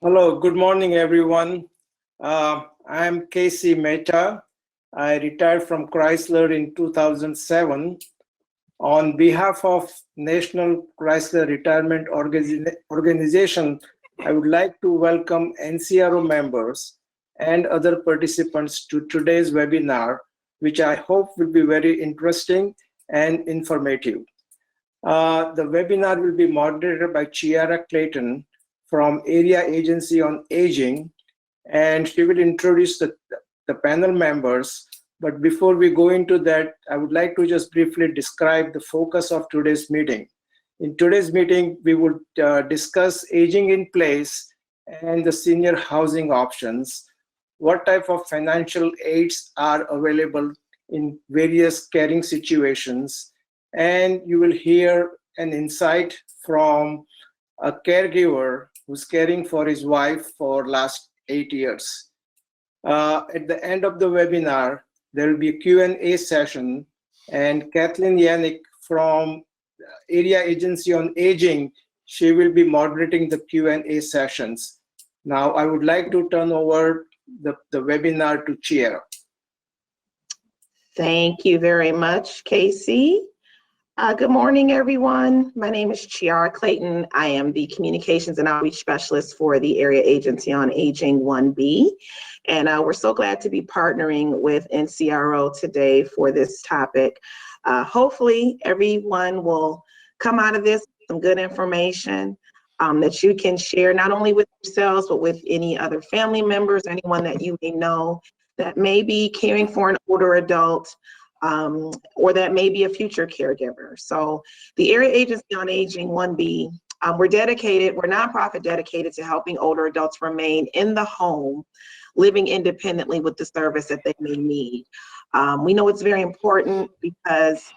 Hello, good morning, everyone. I'm Casey Mehta. I retired from Chrysler in 2007. On behalf of National Chrysler Retirement Organization, I would like to welcome NCRO members and other participants to today's webinar, which I hope will be very interesting and informative. The webinar will be moderated by Chiara Clayton from Area Agency on Aging, and she will introduce the panel members. But before we go into that, I would like to just briefly describe the focus of today's meeting. In today's meeting, we would discuss aging in place and the senior housing options, what type of financial aids are available in various caring situations, and you will hear an insight from a caregiver who's caring for his wife for last 8 years. At the end of the webinar, there will be a Q&A session, and Kathleen Yannick from Area Agency on Aging, she will be moderating the Q&A sessions. Now, I would like to turn over the webinar to Chiara. Thank you very much, Casey. Good morning, everyone. My name is Chiara Clayton. I am the Communications and Outreach Specialist for the Area Agency on Aging 1B. And we're so glad to be partnering with NCRO today for this topic. Hopefully, everyone will come out of this with some good information that you can share not only with yourselves, but with any other family members, anyone that you may know that may be caring for an older adult, or that may be a future caregiver. So the Area Agency on Aging 1B, we're nonprofit dedicated to helping older adults remain in the home, living independently with the service that they may need. We know it's very important because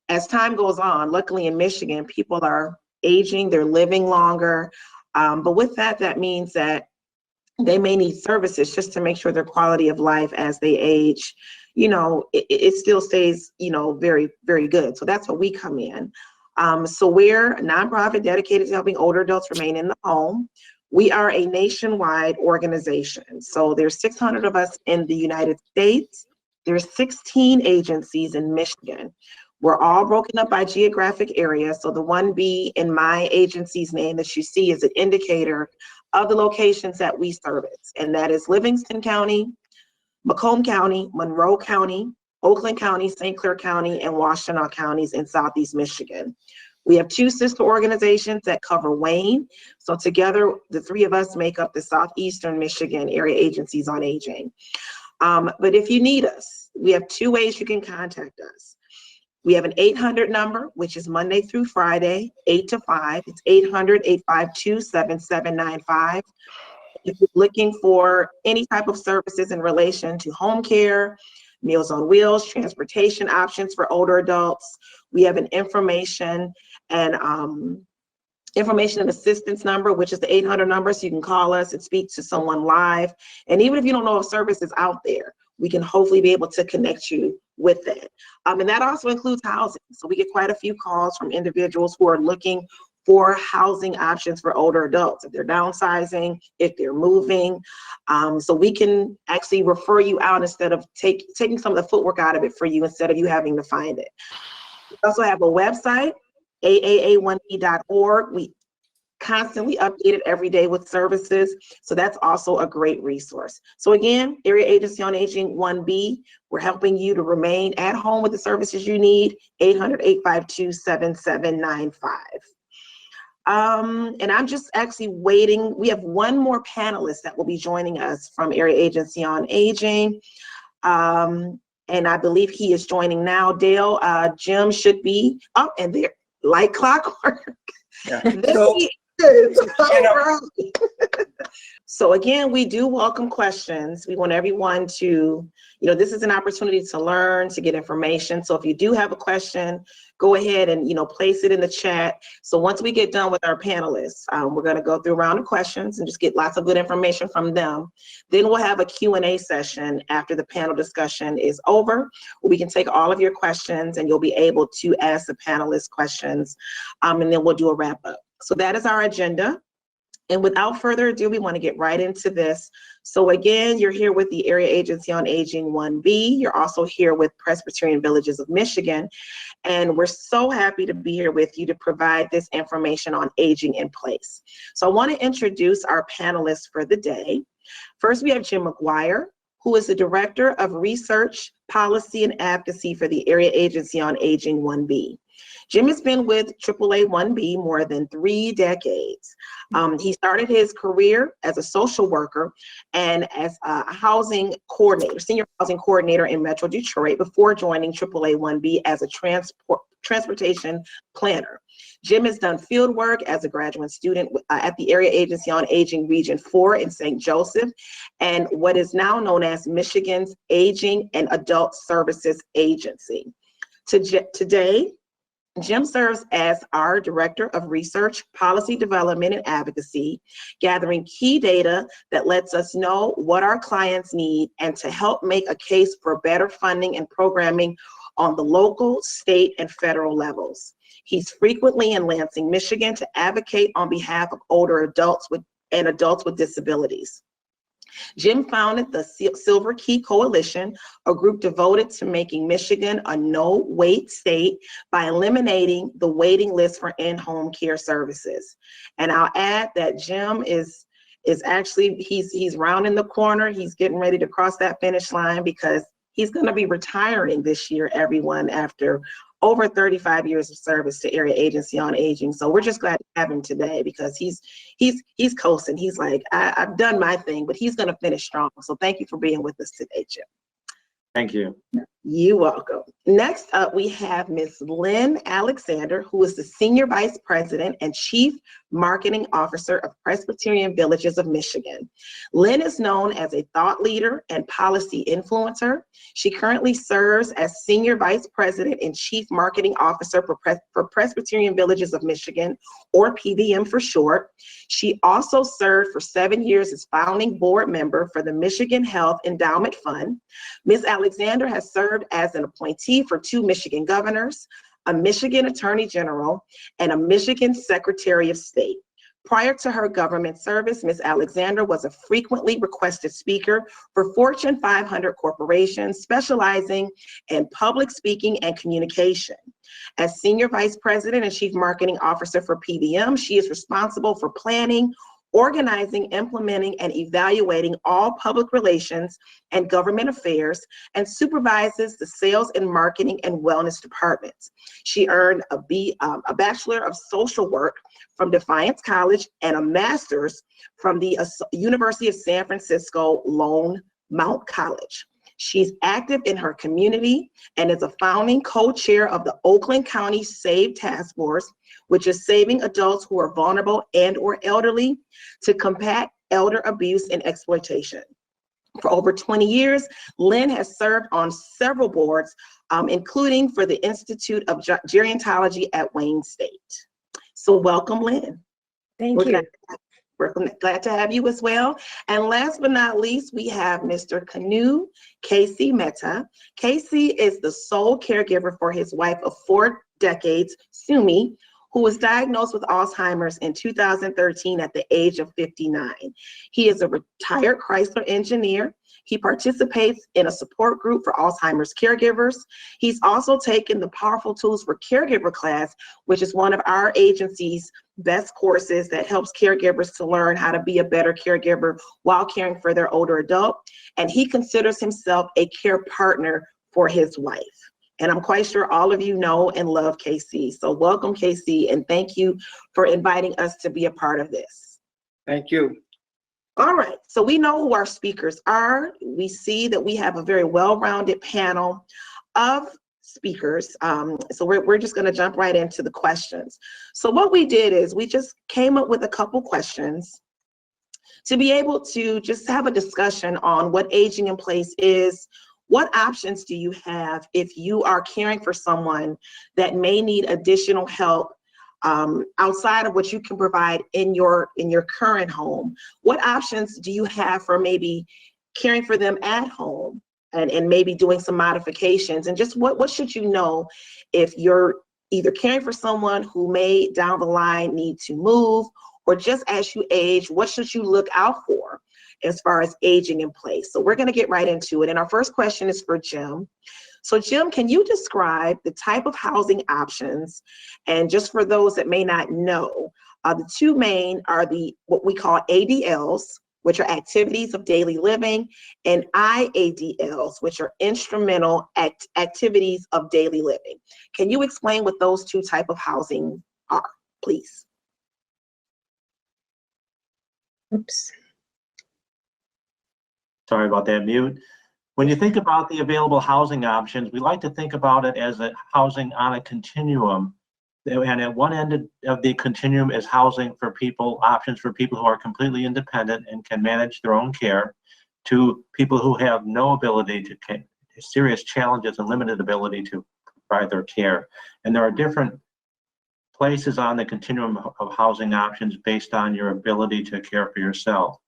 as time goes on, luckily in Michigan, people are aging, they're living longer. But with that, that means that they may need services just to make sure their quality of life as they age, it still stays, very, very good. So that's where we come in. So we're a nonprofit dedicated to helping older adults remain in the home. We are a nationwide organization. So there's 600 of us in the United States. There's 16 agencies in Michigan. We're all broken up by geographic area. So the 1B in my agency's name that you see is an indicator of the locations that we service. And that is Livingston County, Macomb County, Monroe County, Oakland County, St. Clair County, and Washtenaw counties in Southeast Michigan. We have 2 sister organizations that cover Wayne. So together, the 3 of us make up the Southeastern Michigan Area Agencies on Aging. But if you need us, we have 2 ways you can contact us. We have an 800 number, which is Monday through Friday, 8 to 5. It's 800-852-7795. If you're looking for any type of services in relation to home care, Meals on Wheels, transportation options for older adults, we have an information and assistance number, which is the 800 number, so you can call us and speak to someone live. And even if you don't know if service is out there, we can hopefully be able to connect you with it. And that also includes housing. So we get quite a few calls from individuals who are looking for housing options for older adults, if they're downsizing, if they're moving. So we can actually refer you out instead of taking some of the footwork out of it for you instead of you having to find it. We also have a website, aaa1b.org. We constantly update it every day with services. So that's also a great resource. So again, Area Agency on Aging 1B, we're helping you to remain at home with the services you need, 800-852-7795. And I'm just actually waiting. We have 1 more panelist that will be joining us from Area Agency on Aging. And I believe he is joining now. Dale, Jim should be up and there like clockwork. Yeah. So again, we do welcome questions. We want everyone to, this is an opportunity to learn, to get information. So if you do have a question, go ahead and, place it in the chat. So once we get done with our panelists, we're going to go through a round of questions and just get lots of good information from them. Then we'll have a Q&A session after the panel discussion is over, where we can take all of your questions and you'll be able to ask the panelists questions, and then we'll do a wrap up. So that is our agenda. And without further ado, we want to get right into this. So again, you're here with the Area Agency on Aging 1B. You're also here with Presbyterian Villages of Michigan. And we're so happy to be here with you to provide this information on aging in place. So I want to introduce our panelists for the day. First, we have Jim McGuire, who is the Director of Research, Policy, and Advocacy for the Area Agency on Aging 1B. Jim has been with AAA 1B more than 3 decades. He started his career as a social worker and as a housing coordinator, senior housing coordinator in Metro Detroit before joining AAA 1B as a transportation planner. Jim has done field work as a graduate student at the Area Agency on Aging Region 4 in St. Joseph and what is now known as Michigan's Aging and Adult Services Agency. Today, Jim serves as our Director of Research, Policy Development, and Advocacy, gathering key data that lets us know what our clients need and to help make a case for better funding and programming on the local, state, and federal levels. He's frequently in Lansing, Michigan to advocate on behalf of older adults and adults with disabilities. Jim founded the Silver Key Coalition, a group devoted to making Michigan a no-wait state by eliminating the waiting list for in-home care services. And I'll add that Jim is actually, he's rounding the corner. He's getting ready to cross that finish line because he's going to be retiring this year, everyone, after over 35 years of service to Area Agency on Aging. So we're just glad to have him today because he's coasting. He's like, I've done my thing, but he's going to finish strong. So thank you for being with us today, Jim. Thank you. You're welcome. Next up, we have Ms. Lynn Alexander, who is the Senior Vice President and Chief Marketing Officer of Presbyterian Villages of Michigan. Lynn is known as a thought leader and policy influencer. She currently serves as Senior Vice President and Chief Marketing Officer for Presbyterian Villages of Michigan, or PVM for short. She also served for 7 years as founding board member for the Michigan Health Endowment Fund. Ms. Alexander has served as an appointee for 2 Michigan governors, a Michigan Attorney General, and a Michigan Secretary of State. Prior to her government service, Ms. Alexander was a frequently requested speaker for Fortune 500 corporations, specializing in public speaking and communication. As Senior Vice President and Chief Marketing Officer for PVM, she is responsible for planning, organizing, implementing, and evaluating all public relations and government affairs, and supervises the sales and marketing and wellness departments. She earned a Bachelor of Social Work from Defiance College and a master's from the University of San Francisco Lone Mount College. She's active in her community and is a founding co-chair of the Oakland County SAVE Task Force, which is saving adults who are vulnerable and or elderly to combat elder abuse and exploitation. For over 20 years, Lynn has served on several boards, including for the Institute of Gerontology at Wayne State. So welcome, Lynn. Thank you. We're glad to have you as well. And last but not least, we have Mr. Kanu Casey Mehta. Casey is the sole caregiver for his wife of 4 decades, Sumi, who was diagnosed with Alzheimer's in 2013 at the age of 59. He is a retired Chrysler engineer. He participates in a support group for Alzheimer's caregivers. He's also taken the Powerful Tools for Caregiver class, which is one of our agency's best courses that helps caregivers to learn how to be a better caregiver while caring for their older adult. And he considers himself a care partner for his wife. And I'm quite sure all of you know and love KC. So welcome, KC, and thank you for inviting us to be a part of this. Thank you. All right, so we know who our speakers are. We see that we have a very well-rounded panel of speakers. So we're just gonna jump right into the questions. So what we did is we just came up with a couple questions to be able to just have a discussion on what aging in place is. What options do you have if you are caring for someone that may need additional help outside of what you can provide in your current home? What options do you have for maybe caring for them at home and maybe doing some modifications? And just what should you know if you're either caring for someone who may down the line need to move, or just as you age, what should you look out for as far as aging in place? So we're going to get right into it. And our first question is for Jim. So Jim, can you describe the type of housing options? And just for those that may not know, the two main are what we call ADLs, which are activities of daily living, and IADLs, which are instrumental activities of daily living. Can you explain what those two type of housing are, please? Oops. Sorry about that, mute. When you think about the available housing options, we like to think about it as a housing on a continuum. And at one end of the continuum is housing for people, options for people who are completely independent and can manage their own care, to people who have no ability to, serious challenges and limited ability to provide their care. And there are different places on the continuum of housing options based on your ability to care for yourself.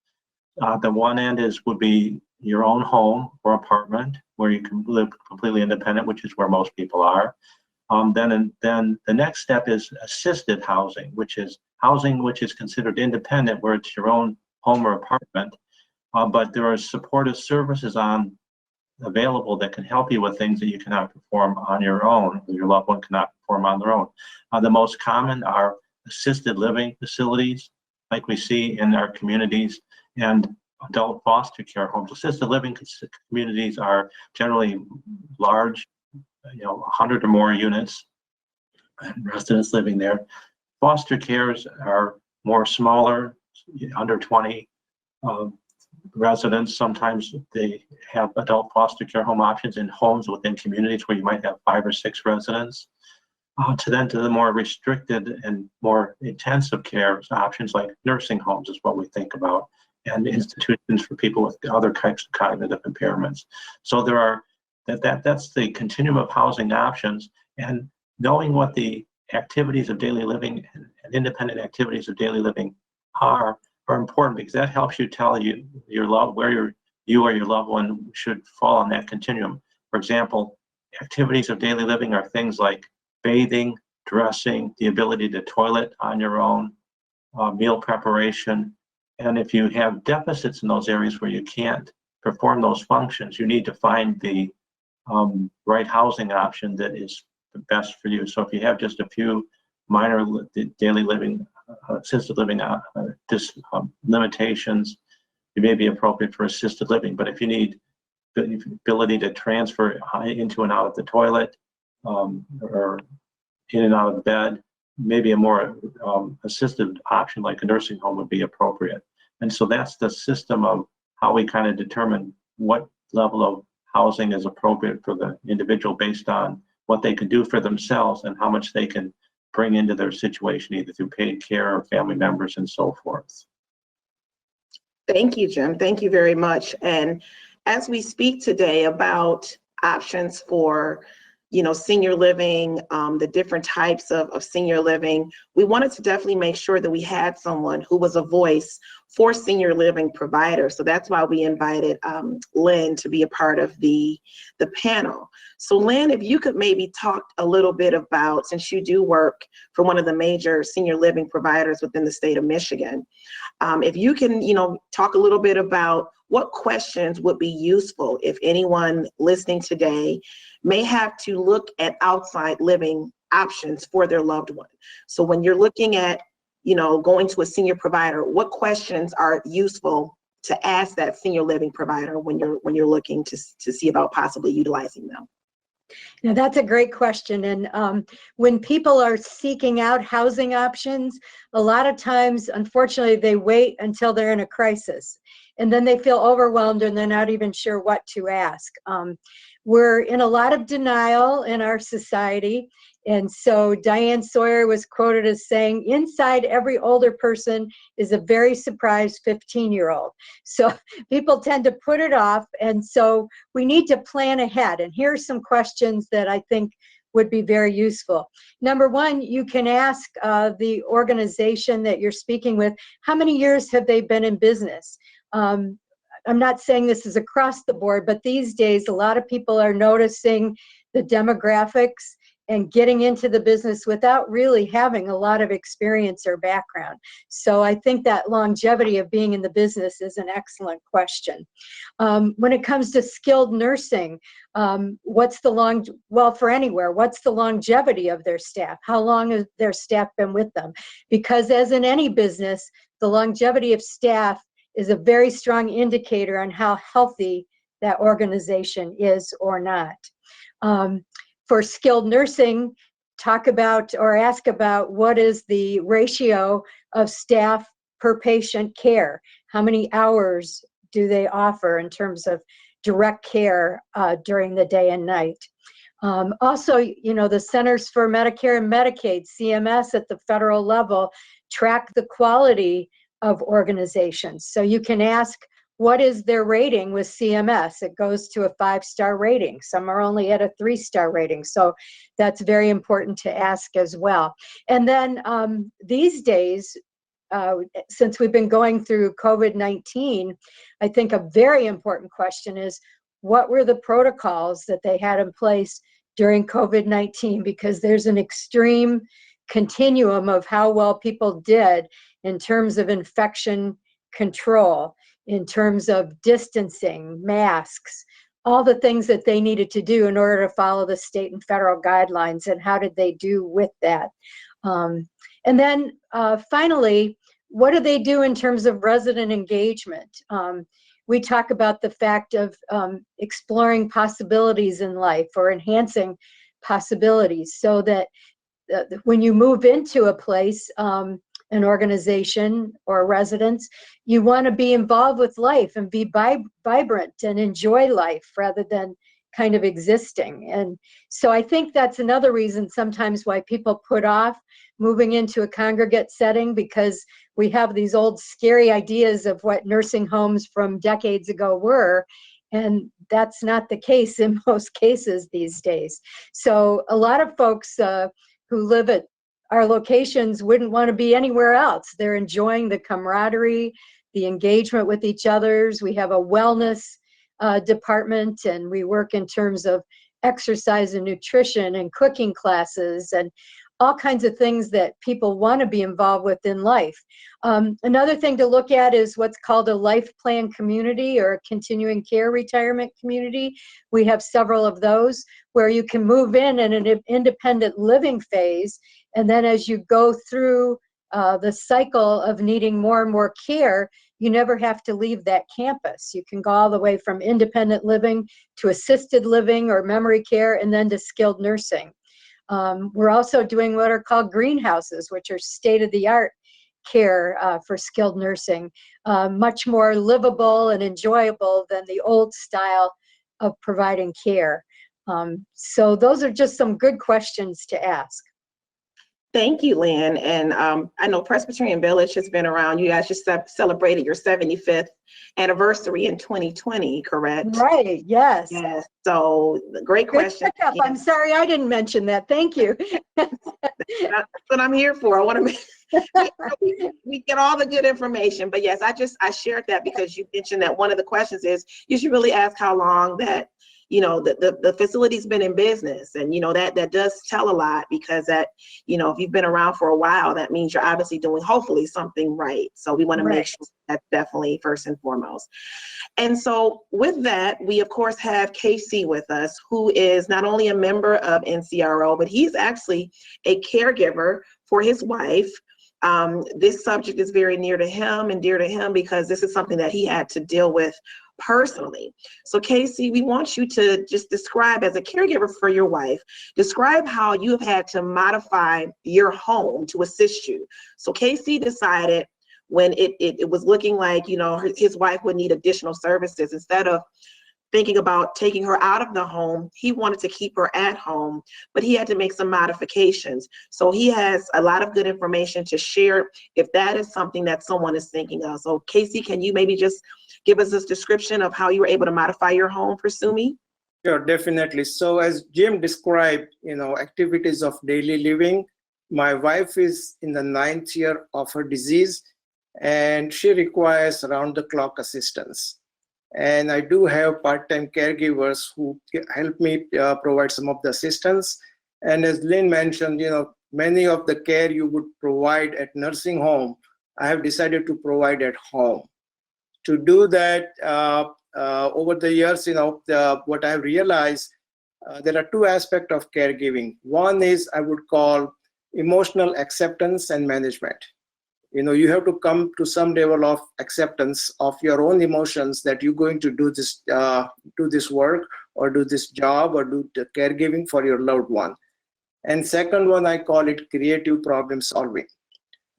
The one end would be your own home or apartment where you can live completely independent, which is where most people are. Then the next step is assisted housing, which is housing which is considered independent, where it's your own home or apartment, but there are supportive services available that can help you with things that you cannot perform on your own, or your loved one cannot perform on their own. The most common are assisted living facilities, like we see in our communities, and adult foster care homes. Assisted living communities are generally large, 100 or more units and residents living there. Foster cares are more smaller, under 20 residents. Sometimes they have adult foster care home options in homes within communities where you might have 5 or 6 residents. To the more restricted and more intensive care options like nursing homes is what we think about, and institutions for people with other types of cognitive impairments. So there are that's the continuum of housing options, and knowing what the activities of daily living and independent activities of daily living are important, because that helps you tell where you or your loved one should fall on that continuum. For example, activities of daily living are things like bathing, dressing, the ability to toilet on your own, meal preparation. And if you have deficits in those areas where you can't perform those functions, you need to find the right housing option that is the best for you. So if you have just a few minor daily living, assisted living limitations, it may be appropriate for assisted living. But if you need the ability to transfer into and out of the toilet, or in and out of the bed, maybe a more assisted option like a nursing home would be appropriate. And so that's the system of how we kind of determine what level of housing is appropriate for the individual based on what they can do for themselves and how much they can bring into their situation, either through paid care or family members and so forth. Thank you, Jim. Thank you very much. And as we speak today about options for senior living, the different types of senior living, we wanted to definitely make sure that we had someone who was a voice for senior living providers. So that's why we invited Lynn to be a part of the panel. So Lynn, if you could maybe talk a little bit about, since you do work for one of the major senior living providers within the state of Michigan, if you can, talk a little bit about what questions would be useful if anyone listening today may have to look at outside living options for their loved one. So when you're looking at, going to a senior provider, what questions are useful to ask that senior living provider when you're looking to see about possibly utilizing them? Now, that's a great question. And when people are seeking out housing options, a lot of times, unfortunately, they wait until they're in a crisis. And then they feel overwhelmed and they're not even sure what to ask. We're in a lot of denial in our society. And so Diane Sawyer was quoted as saying, inside every older person is a very surprised 15-year-old. So people tend to put it off. And so we need to plan ahead. And here are some questions that I think would be very useful. Number one, you can ask the organization that you're speaking with, how many years have they been in business? I'm not saying this is across the board, but these days, a lot of people are noticing the demographics and getting into the business without really having a lot of experience or background. So I think that longevity of being in the business is an excellent question. When it comes to skilled nursing, what's the for anywhere, what's the longevity of their staff? How long has their staff been with them? Because as in any business, the longevity of staff is a very strong indicator on how healthy that organization is or not. For skilled nursing, talk about or ask about what is the ratio of staff per patient care? How many hours do they offer in terms of direct care during the day and night? Also, you know, the Centers for Medicare and Medicaid, CMS at the federal level, track the quality of organizations. So you can ask, what is their rating with CMS? It goes to a 5-star rating. Some are only at a 3-star rating. So that's very important to ask as well. And then these days, since we've been going through COVID-19, I think a very important question is, what were the protocols that they had in place during COVID-19? Because there's an extreme continuum of how well people did in terms of infection control, in terms of distancing, masks, all the things that they needed to do in order to follow the state and federal guidelines, and how did they do with that? And then finally, what do they do in terms of resident engagement? We talk about the fact of exploring possibilities in life or enhancing possibilities, so that when you move into a place, an organization or a residence, you want to be involved with life and be vibrant and enjoy life rather than kind of existing. And so I think that's another reason sometimes why people put off moving into a congregate setting, because we have these old scary ideas of what nursing homes from decades ago were, and that's not the case in most cases these days. So a lot of folks who live at our locations wouldn't want to be anywhere else. They're enjoying the camaraderie, the engagement with each others. We have a wellness department, and we work in terms of exercise and nutrition and cooking classes and all kinds of things that people want to be involved with in life. Another thing to look at is what's called a life plan community or a continuing care retirement community. We have several of those where you can move in an independent living phase, and then as you go through the cycle of needing more and more care, you never have to leave that campus. You can go all the way from independent living to assisted living or memory care, and then to skilled nursing. We're also doing what are called greenhouses, which are state-of-the-art care for skilled nursing, much more livable and enjoyable than the old style of providing care. So those are just some good questions to ask. Thank you, Lynn. And I know Presbyterian Village has been around. You guys just celebrated your 75th anniversary in 2020, correct? Right, yes. Yes. So great question. Good pickup. I'm sorry I didn't mention that. Thank you. That's what I'm here for. I want to we get all the good information. But yes, I shared that because you mentioned that one of the questions is you should really ask how long that, you know, the facility's been in business. And, you know, that does tell a lot, because that, you know, if you've been around for a while, that means you're obviously doing hopefully something right. So we want to make sure that's definitely first and foremost. And so with that, we of course have Casey with us, who is not only a member of NCRO, but he's actually a caregiver for his wife. This subject is very near to him and dear to him because this is something that he had to deal with personally. So Casey, we want you to just describe, as a caregiver for your wife, describe how you have had to modify your home to assist you. So Casey decided when it was looking like, you know, his wife would need additional services, instead of thinking about taking her out of the home, he wanted to keep her at home, but he had to make some modifications. So he has a lot of good information to share if that is something that someone is thinking of. So Casey, can you maybe just give us this description of how you were able to modify your home for Sumi? Sure, definitely. So as Jim described, you know, activities of daily living, my wife is in the 9th year of her disease, and she requires round-the-clock assistance. And I do have part-time caregivers who help me provide some of the assistance. And as Lynn mentioned, many of the care you would provide at nursing home, I have decided to provide at home. To do that, over the years, what I have realized, there are two aspects of caregiving. One is I would call emotional acceptance and management. You have to come to some level of acceptance of your own emotions that you're going to do this work or do this job or do the caregiving for your loved one. And second one, I call it creative problem solving.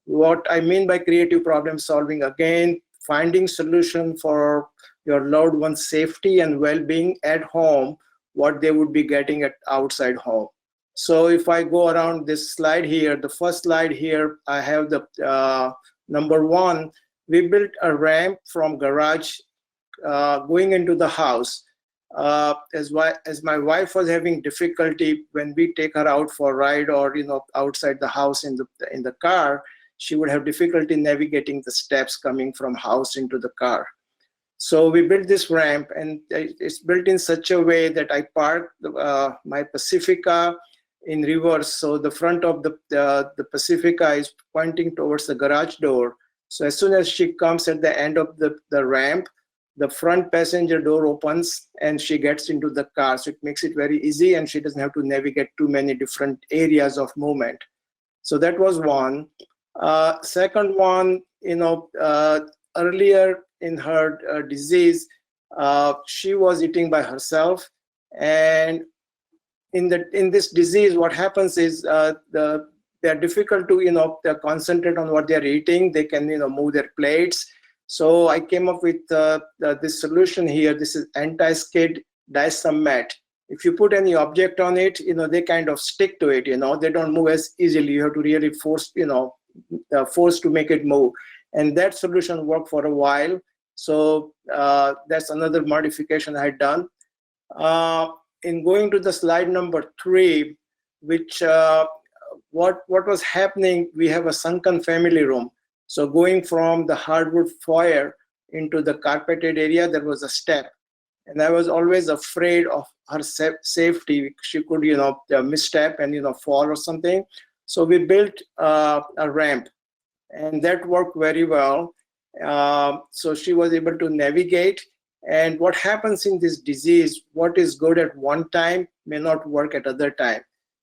What I mean by creative problem solving, again, finding solution for your loved one's safety and well-being at home, what they would be getting at outside home. So if I go around this slide here, the first slide here, I have the number one, we built a ramp from garage going into the house. As my wife was having difficulty when we take her out for a ride or outside the house in the car, she would have difficulty navigating the steps coming from house into the car. So we built this ramp, and it's built in such a way that I parked my Pacifica in reverse. So the front of the Pacifica is pointing towards the garage door. So as soon as she comes at the end of the ramp, the front passenger door opens and she gets into the car. So it makes it very easy and she doesn't have to navigate too many different areas of movement. So that was one. Second one, earlier in her disease, she was eating by herself. And in this disease, what happens is they're difficult to concentrate on what they're eating. They can move their plates. So I came up with this solution here. This is anti-skid diasum mat. If you put any object on it, they kind of stick to it. They don't move as easily. You have to really force to make it move. And that solution worked for a while. So that's another modification I had done. In going to the slide number 3, which what was happening, we have a sunken family room. So going from the hardwood foyer into the carpeted area, there was a step. And I was always afraid of her safety. She could, misstep and, fall or something. So we built a ramp, and that worked very well. So she was able to navigate. And what happens in this disease, what is good at one time may not work at other time.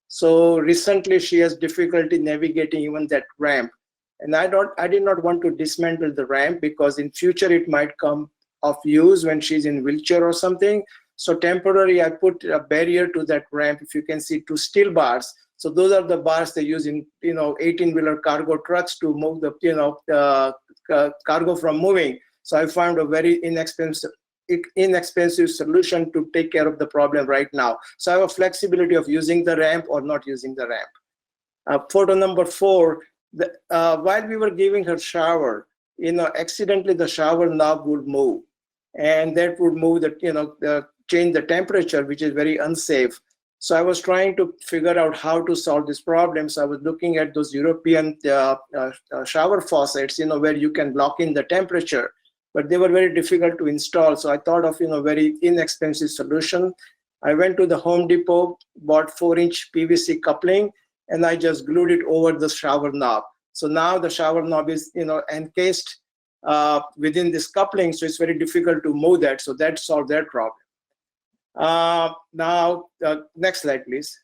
So recently she has difficulty navigating even that ramp. And I did not want to dismantle the ramp because in future it might come of use when she's in wheelchair or something. So temporarily I put a barrier to that ramp. If you can see 2 steel bars. So those are the bars they use in 18-wheeler cargo trucks to move the cargo from moving. So I found a very inexpensive solution to take care of the problem right now. So I have a flexibility of using the ramp or not using the ramp. Photo number 4. While we were giving her shower, accidentally the shower knob would move, and that would move change the temperature, which is very unsafe. So I was trying to figure out how to solve this problem. So I was looking at those European shower faucets, where you can lock in the temperature, but they were very difficult to install. So I thought of very inexpensive solution. I went to the Home Depot, bought 4-inch PVC coupling, and I just glued it over the shower knob. So now the shower knob is encased within this coupling, so it's very difficult to move that. So that solved that problem. Now, next slide, please.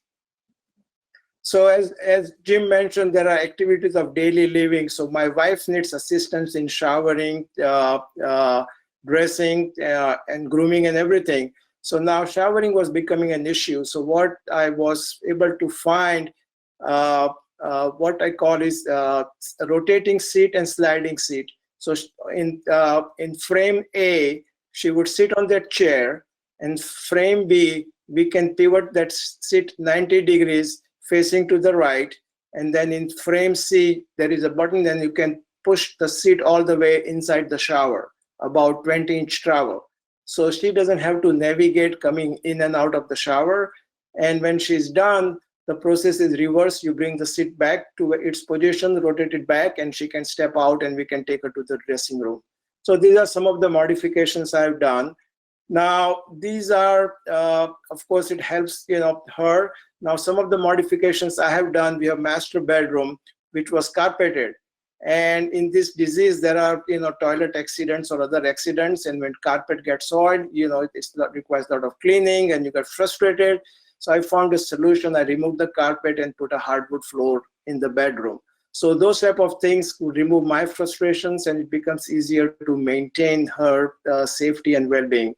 So as Jim mentioned, there are activities of daily living. So my wife needs assistance in showering, dressing, and grooming and everything. So now showering was becoming an issue. So what I was able to find, what I call is a rotating seat and sliding seat. So in frame A, she would sit on that chair, and frame B, we can pivot that seat 90 degrees facing to the right. And then in frame C, there is a button, and you can push the seat all the way inside the shower, about 20-inch travel. So she doesn't have to navigate coming in and out of the shower. And when she's done, the process is reversed. You bring the seat back to its position, rotate it back, and she can step out and we can take her to the dressing room. So these are some of the modifications I've done. Now, these are, of course, it helps, her. Now, some of the modifications I have done, we have master bedroom, which was carpeted. And in this disease, there are, toilet accidents or other accidents. And when carpet gets soiled, it requires a lot of cleaning and you get frustrated. So I found a solution. I removed the carpet and put a hardwood floor in the bedroom. So those type of things would remove my frustrations, and it becomes easier to maintain her safety and well-being.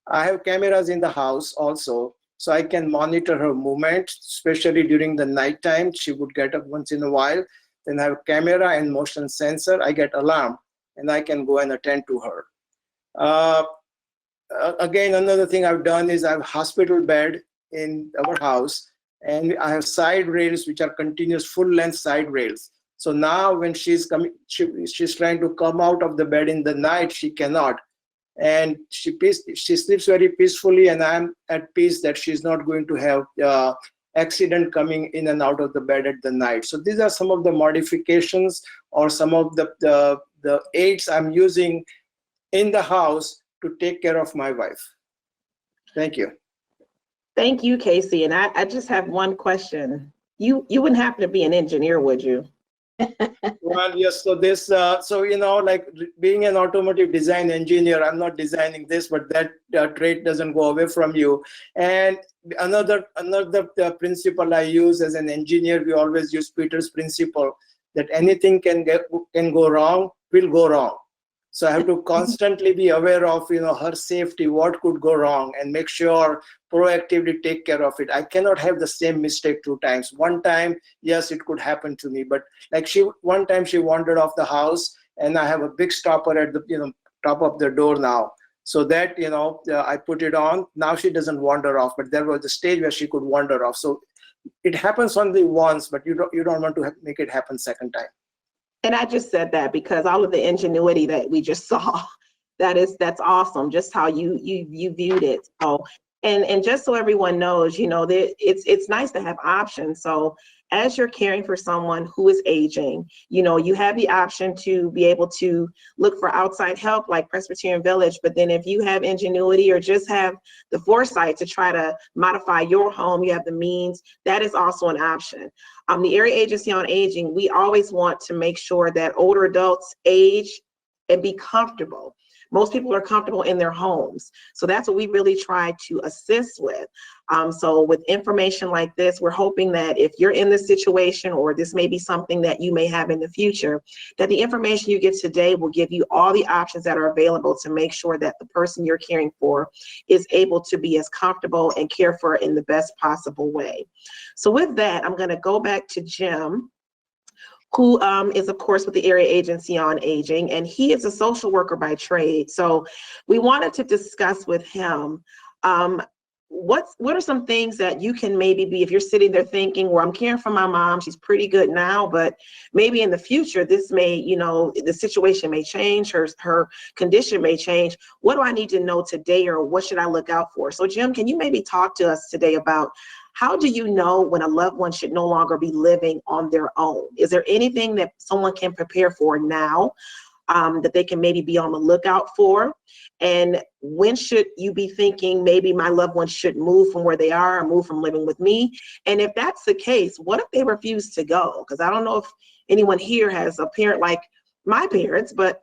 I have cameras in the house also, so I can monitor her movement, especially during the nighttime. She would get up once in a while. Then I have camera and motion sensor. I get alarm, and I can go and attend to her. Again, another thing I've done is I have hospital bed in our house, and I have side rails, which are continuous full-length side rails. So now when she's coming, she's trying to come out of the bed in the night, she cannot. And she sleeps very peacefully, and I'm at peace that she's not going to have accident coming in and out of the bed at the night. So these are some of the modifications or some of the aids I'm using in the house to take care of my wife. Thank you. Thank you, Casey. And I just have one question. You wouldn't happen to be an engineer, would you? Well, yes. So this, like being an automotive design engineer, I'm not designing this, but that trait doesn't go away from you. And another principle I use as an engineer, we always use Peter's principle that anything can go wrong, will go wrong. So I have to constantly be aware of, her safety, what could go wrong, and make sure proactively take care of it. I cannot have the same mistake 2 times. One time, yes, it could happen to me, but like one time she wandered off the house, and I have a big stopper at the, top of the door now. So that, I put it on. Now she doesn't wander off, but there was a stage where she could wander off. So it happens only once, but you don't want to make it happen second time. And I just said that because all of the ingenuity that we just saw, that's awesome. Just how you viewed it. So, and just so everyone knows, that it's nice to have options. So as you're caring for someone who is aging, you have the option to be able to look for outside help like Presbyterian Village. But then if you have ingenuity or just have the foresight to try to modify your home, you have the means, that is also an option. The Area Agency on Aging, we always want to make sure that older adults age and be comfortable. Most people are comfortable in their homes. So that's what we really try to assist with. So with information like this, we're hoping that if you're in this situation, or this may be something that you may have in the future, that the information you get today will give you all the options that are available to make sure that the person you're caring for is able to be as comfortable and care for in the best possible way. So with that, I'm going to go back to Jim, who is, of course, with the Area Agency on Aging, and he is a social worker by trade. So we wanted to discuss with him what are some things that you can maybe be, if you're sitting there thinking, well, I'm caring for my mom, she's pretty good now, but maybe in the future, this may, the situation may change, her condition may change. What do I need to know today, or what should I look out for? So Jim, can you maybe talk to us today about how do you know when a loved one should no longer be living on their own? Is there anything that someone can prepare for now that they can maybe be on the lookout for? And when should you be thinking maybe my loved one should move from where they are or move from living with me? And if that's the case, what if they refuse to go? Because I don't know if anyone here has a parent like my parents, but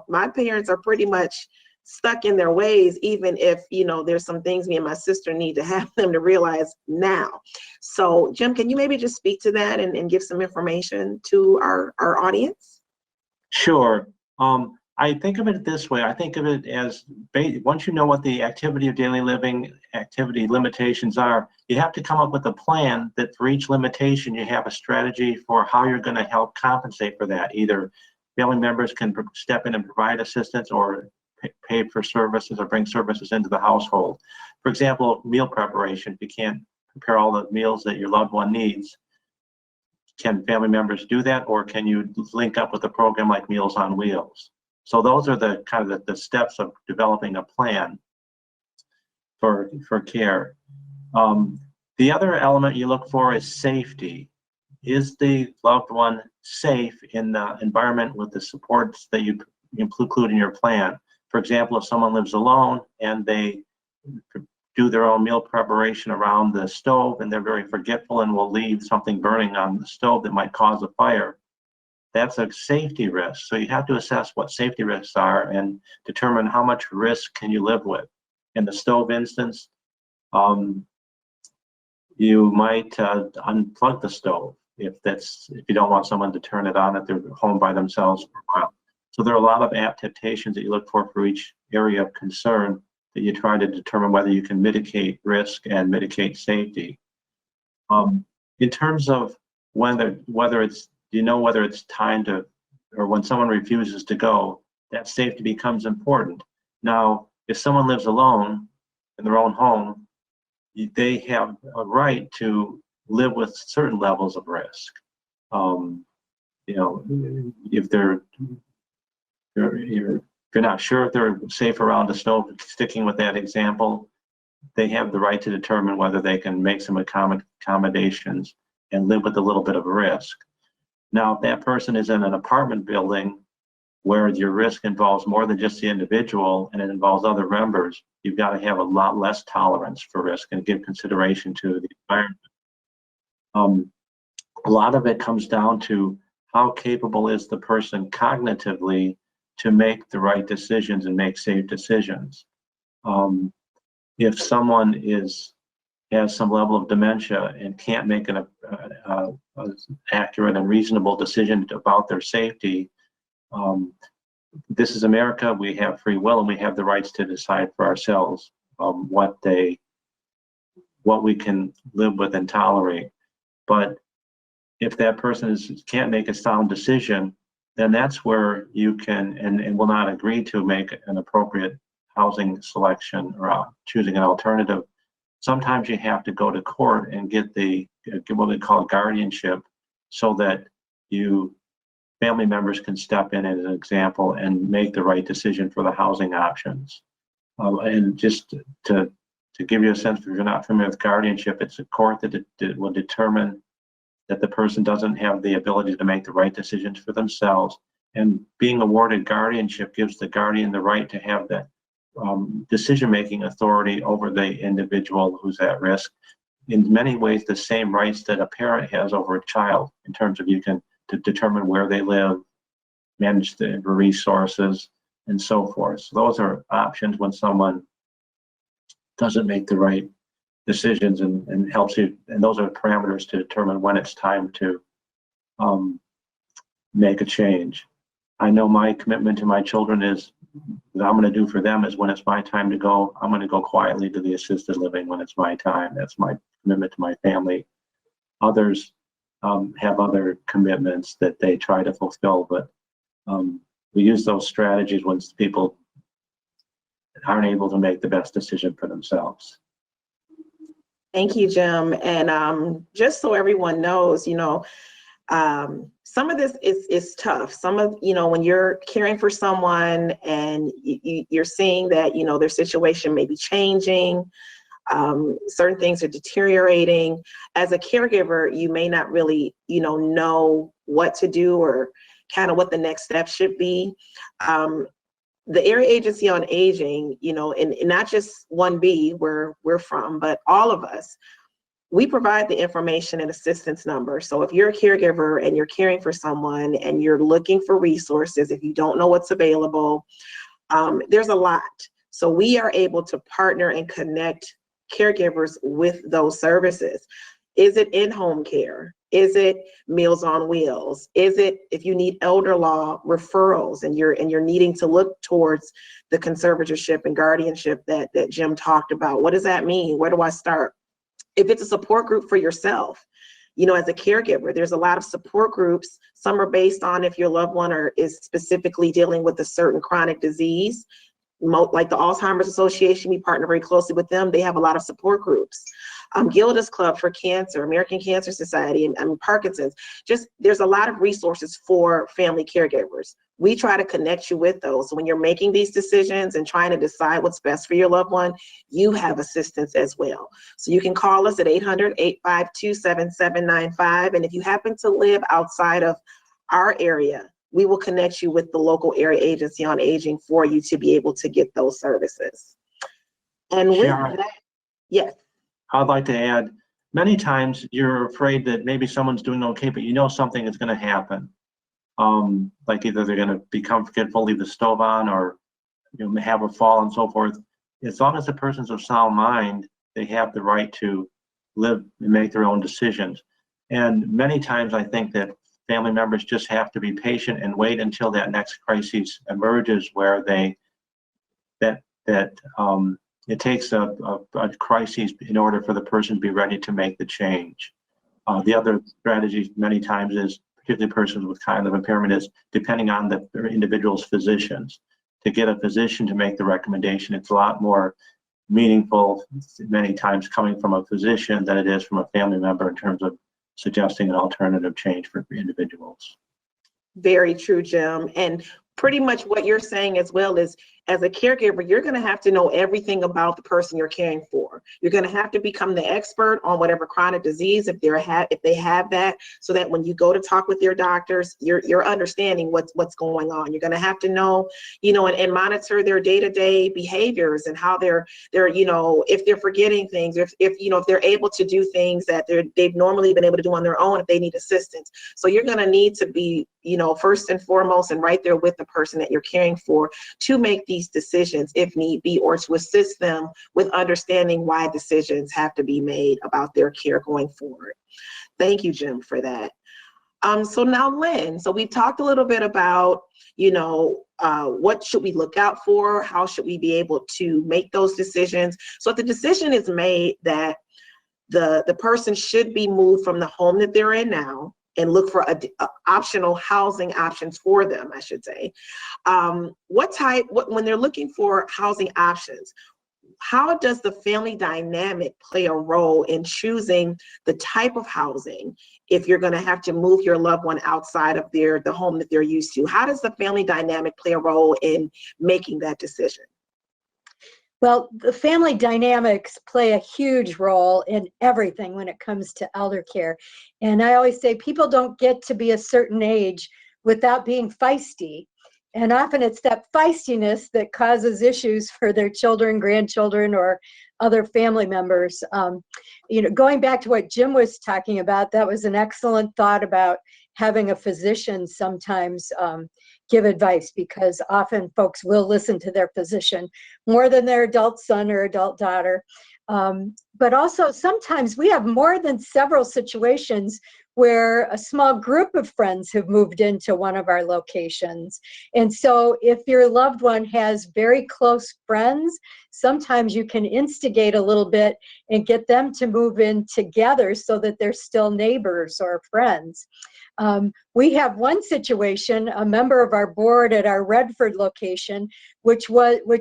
my parents are pretty much stuck in their ways, even if there's some things me and my sister need to have them to realize now. So Jim, can you maybe just speak to that and give some information to our audience? Sure. I think of it this way. I think of it as, once you know what the activity of daily living activity limitations are, you have to come up with a plan that for each limitation, you have a strategy for how you're going to help compensate for that. Either family members can step in and provide assistance, or pay for services or bring services into the household. For example, meal preparation. If you can't prepare all the meals that your loved one needs, can family members do that, or can you link up with a program like Meals on Wheels? So those are the kind of the steps of developing a plan for care. The other element you look for is safety. Is the loved one safe in the environment with the supports that you include in your plan? For example, if someone lives alone and they do their own meal preparation around the stove and they're very forgetful and will leave something burning on the stove that might cause a fire, that's a safety risk. So you have to assess what safety risks are and determine how much risk can you live with. In the stove instance, you might unplug the stove if you don't want someone to turn it on if they're home by themselves for a while. So there are a lot of adaptations that you look for each area of concern that you try to determine whether you can mitigate risk and mitigate safety. In terms of whether it's time to, or when someone refuses to go, that safety becomes important. Now, if someone lives alone in their own home, they have a right to live with certain levels of risk. If you're not sure if they're safe around the stove, sticking with that example, they have the right to determine whether they can make some accommodations and live with a little bit of risk. Now, if that person is in an apartment building where your risk involves more than just the individual and it involves other members, you've got to have a lot less tolerance for risk and give consideration to the environment. A lot of it comes down to how capable is the person cognitively to make the right decisions and make safe decisions. If someone has some level of dementia and can't make an accurate and reasonable decision about their safety, this is America. We have free will and we have the rights to decide for ourselves what we can live with and tolerate. But if that person can't make a sound decision, then that's where you can and will not agree to make an appropriate housing selection or choosing an alternative. Sometimes you have to go to court and get what we call guardianship, so that family members can step in as an example and make the right decision for the housing options. And just to give you a sense, if you're not familiar with guardianship, it's a court that will determine that the person doesn't have the ability to make the right decisions for themselves. And being awarded guardianship gives the guardian the right to have that decision-making authority over the individual who's at risk. In many ways, the same rights that a parent has over a child, in terms of you can determine where they live, manage the resources, and so forth. So those are options when someone doesn't make the right decisions, and helps you, and those are parameters to determine when it's time to make a change. I know my commitment to my children is that I'm going to do for them is when it's my time to go, I'm going to go quietly to the assisted living when it's my time. That's my commitment to my family. Others have other commitments that they try to fulfill, but we use those strategies when people aren't able to make the best decision for themselves. Thank you, Jim. And just so everyone knows, some of this is tough. Some of, when you're caring for someone and you're seeing that, their situation may be changing, certain things are deteriorating. As a caregiver, you may not really, know what to do or kind of what the next step should be. The Area Agency on Aging, and not just 1B where we're from, but all of us, we provide the information and assistance number. So if you're a caregiver and you're caring for someone and you're looking for resources, if you don't know what's available, there's a lot. So we are able to partner and connect caregivers with those services. Is it in-home care? Is it Meals on Wheels? Is it, if you need elder law referrals and you're needing to look towards the conservatorship and guardianship that Jim talked about? What does that mean? Where do I start? If it's a support group for yourself, as a caregiver, there's a lot of support groups. Some are based on if your loved one is specifically dealing with a certain chronic disease. Like the Alzheimer's Association, we partner very closely with them. They have a lot of support groups. Gilda's Club for Cancer, American Cancer Society, and Parkinson's. There's a lot of resources for family caregivers. We try to connect you with those. So when you're making these decisions and trying to decide what's best for your loved one, you have assistance as well. So you can call us at 800-852-7795. And if you happen to live outside of our area, we will connect you with the local area agency on aging for you to be able to get those services. And with Sharon, that, yes. I'd like to add, many times you're afraid that maybe someone's doing okay, but you know something is going to happen. Like either they're going to become forgetful, leave the stove on, or have a fall and so forth. As long as the person's of sound mind, they have the right to live and make their own decisions. And many times I think that family members just have to be patient and wait until that next crisis emerges, where it takes a crisis in order for the person to be ready to make the change. The other strategy many times is, particularly persons with cognitive impairment, is depending on the individual's physicians. To get a physician to make the recommendation, it's a lot more meaningful many times coming from a physician than it is from a family member in terms of suggesting an alternative change for individuals. Very true, Jim. And pretty much what you're saying as well is, as a caregiver, you're going to have to know everything about the person you're caring for. You're going to have to become the expert on whatever chronic disease, if they have that, so that when you go to talk with your doctors, you're understanding what's going on. You're going to have to know, and monitor their day-to-day behaviors and how they're if they're forgetting things, if they're able to do things that they've normally been able to do on their own, if they need assistance. So you're going to need to be, first and foremost, and right there with the person that you're caring for, to make these decisions if need be, or to assist them with understanding why decisions have to be made about their care going forward. Thank you, Jim, for that. So now, Lynn, so we've talked a little bit about, what should we look out for? How should we be able to make those decisions? So if the decision is made that the person should be moved from the home that they're in now, and look for optional housing options for them, I should say. When they're looking for housing options, how does the family dynamic play a role in choosing the type of housing if you're going to have to move your loved one outside of the home that they're used to? How does the family dynamic play a role in making that decision? Well, the family dynamics play a huge role in everything when it comes to elder care. And I always say people don't get to be a certain age without being feisty. And often it's that feistiness that causes issues for their children, grandchildren, or other family members. Going back to what Jim was talking about, that was an excellent thought about having a physician sometimes give advice, because often folks will listen to their physician more than their adult son or adult daughter. But also sometimes we have more than several situations where a small group of friends have moved into one of our locations. And so if your loved one has very close friends, sometimes you can instigate a little bit and get them to move in together so that they're still neighbors or friends. We have one situation, a member of our board at our Redford location, which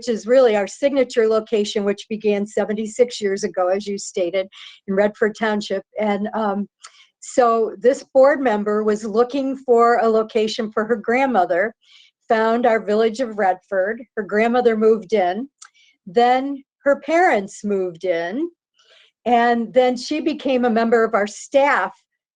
is really our signature location, which began 76 years ago, as you stated, in Redford Township. And so this board member was looking for a location for her grandmother, found our village of Redford. Her grandmother moved in. Then her parents moved in. And then she became a member of our staff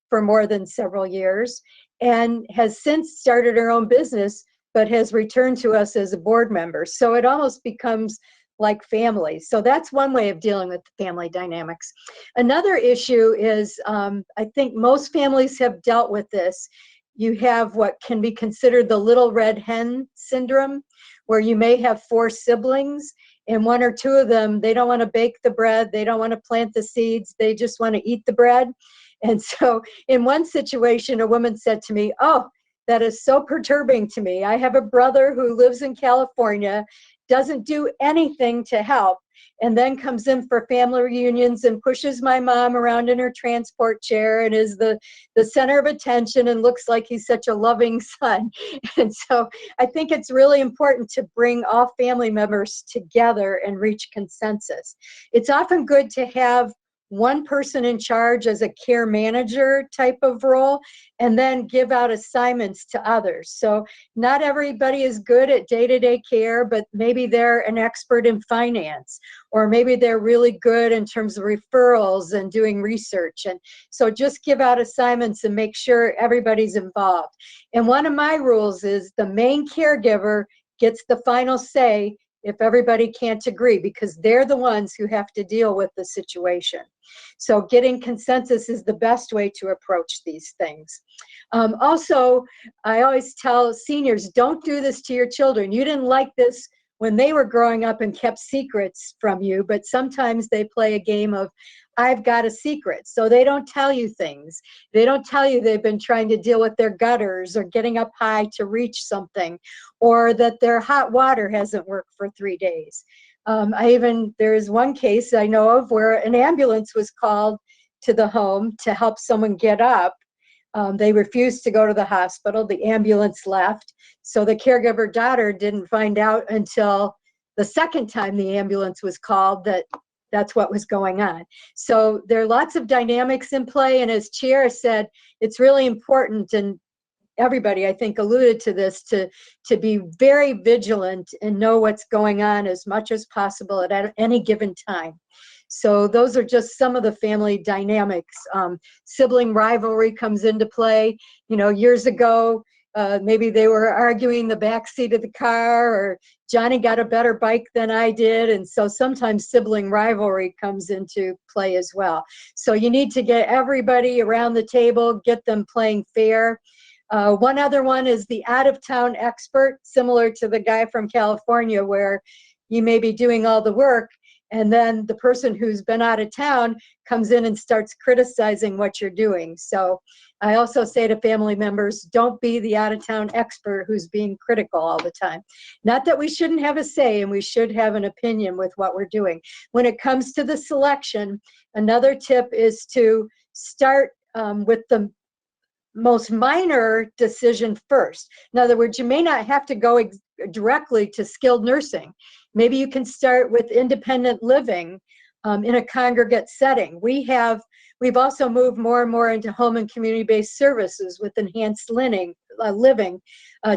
for more than several years, and has since started her own business, but has returned to us as a board member. So it almost becomes like family. So that's one way of dealing with the family dynamics. Another issue is, I think most families have dealt with this. You have what can be considered the little red hen syndrome, where you may have 4 siblings, and 1 or 2 of them, they don't want to bake the bread, they don't want to plant the seeds, they just want to eat the bread. And so in one situation, a woman said to me, "Oh, that is so perturbing to me. I have a brother who lives in California, doesn't do anything to help, and then comes in for family reunions and pushes my mom around in her transport chair and is the center of attention and looks like he's such a loving son." And so I think it's really important to bring all family members together and reach consensus. It's often good to have one person in charge as a care manager type of role, and then give out assignments to others. So not everybody is good at day-to-day care, but maybe they're an expert in finance, or maybe they're really good in terms of referrals and doing research. And so just give out assignments and make sure everybody's involved. And one of my rules is the main caregiver gets the final say if everybody can't agree, because they're the ones who have to deal with the situation. So getting consensus is the best way to approach these things. Also, I always tell seniors, don't do this to your children. You didn't like this when they were growing up and kept secrets from you, but sometimes they play a game of, I've got a secret. So they don't tell you things. They don't tell you they've been trying to deal with their gutters or getting up high to reach something, or that their hot water hasn't worked for 3 days. There's one case I know of where an ambulance was called to the home to help someone get up. They refused to go to the hospital. The ambulance left. So the caregiver daughter didn't find out until the second time the ambulance was called that that's what was going on. So there are lots of dynamics in play. And as Chair said, it's really important, and everybody I think alluded to this, to be very vigilant and know what's going on as much as possible at any given time. So those are just some of the family dynamics. Sibling rivalry comes into play. You know, years ago, maybe they were arguing the back seat of the car, or Johnny got a better bike than I did. And so sometimes sibling rivalry comes into play as well. So you need to get everybody around the table, get them playing fair. One other one is the out-of-town expert, similar to the guy from California, where you may be doing all the work, and then the person who's been out of town comes in and starts criticizing what you're doing. So I also say to family members, don't be the out-of-town expert who's being critical all the time. Not that we shouldn't have a say, and we should have an opinion with what we're doing. When it comes to the selection, another tip is to start with the most minor decision first. In other words, you may not have to go directly to skilled nursing. Maybe you can start with independent living in a congregate setting. We've also moved more and more into home and community-based services with enhanced living,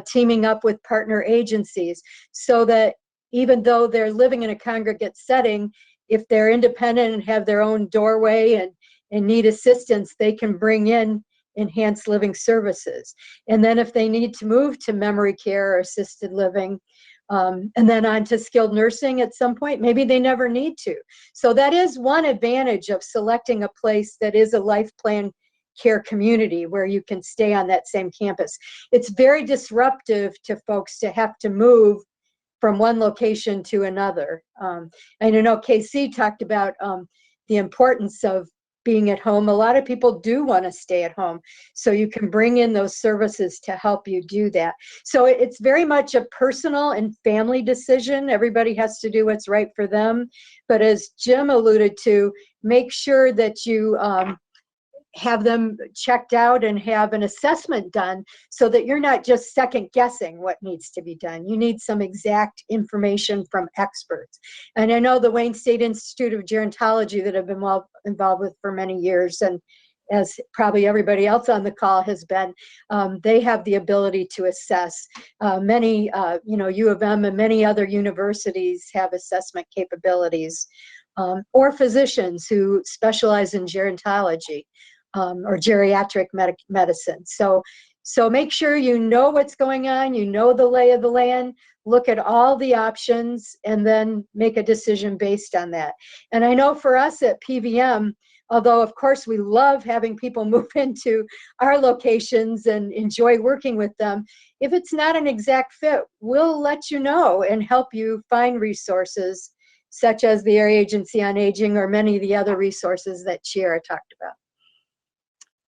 teaming up with partner agencies, so that even though they're living in a congregate setting, if they're independent and have their own doorway and need assistance, they can bring in enhanced living services. And then if they need to move to memory care or assisted living, and then on to skilled nursing at some point, maybe they never need to. So that is one advantage of selecting a place that is a life plan care community where you can stay on that same campus. It's very disruptive to folks to have to move from one location to another. And you know, KC talked about the importance of being at home. A lot of people do want to stay at home, so you can bring in those services to help you do that. So it's very much a personal and family decision. Everybody has to do what's right for them. But as Jim alluded to, make sure that you have them checked out and have an assessment done, so that you're not just second guessing what needs to be done. You need some exact information from experts. And I know the Wayne State Institute of Gerontology, that I've been involved with for many years, and as probably everybody else on the call has been, they have the ability to assess. Many, U of M and many other universities have assessment capabilities, or physicians who specialize in gerontology. Or geriatric medicine. So make sure you know what's going on, you know the lay of the land, look at all the options, and then make a decision based on that. And I know for us at PVM, although of course we love having people move into our locations and enjoy working with them, if it's not an exact fit, we'll let you know and help you find resources such as the Area Agency on Aging or many of the other resources that Chiara talked about.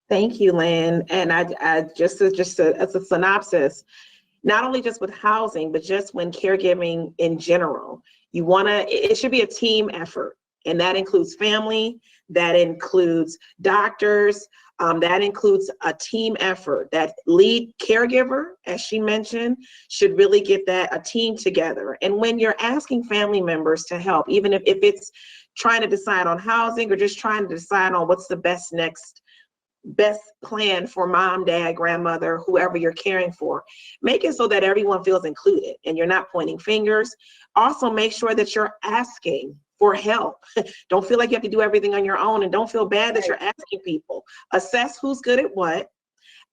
Thank you, Lynn. And I just as a synopsis, not only just with housing, but just when caregiving in general, it should be a team effort. And that includes family, that includes doctors, that includes a team effort. That lead caregiver, as she mentioned, should really get a team together. And when you're asking family members to help, even if it's trying to decide on housing or just trying to decide on what's the best plan for mom, dad, grandmother, whoever you're caring for. Make it so that everyone feels included and you're not pointing fingers. Also, make sure that you're asking for help. Don't feel like you have to do everything on your own, and don't feel bad that you're asking people. Assess who's good at what.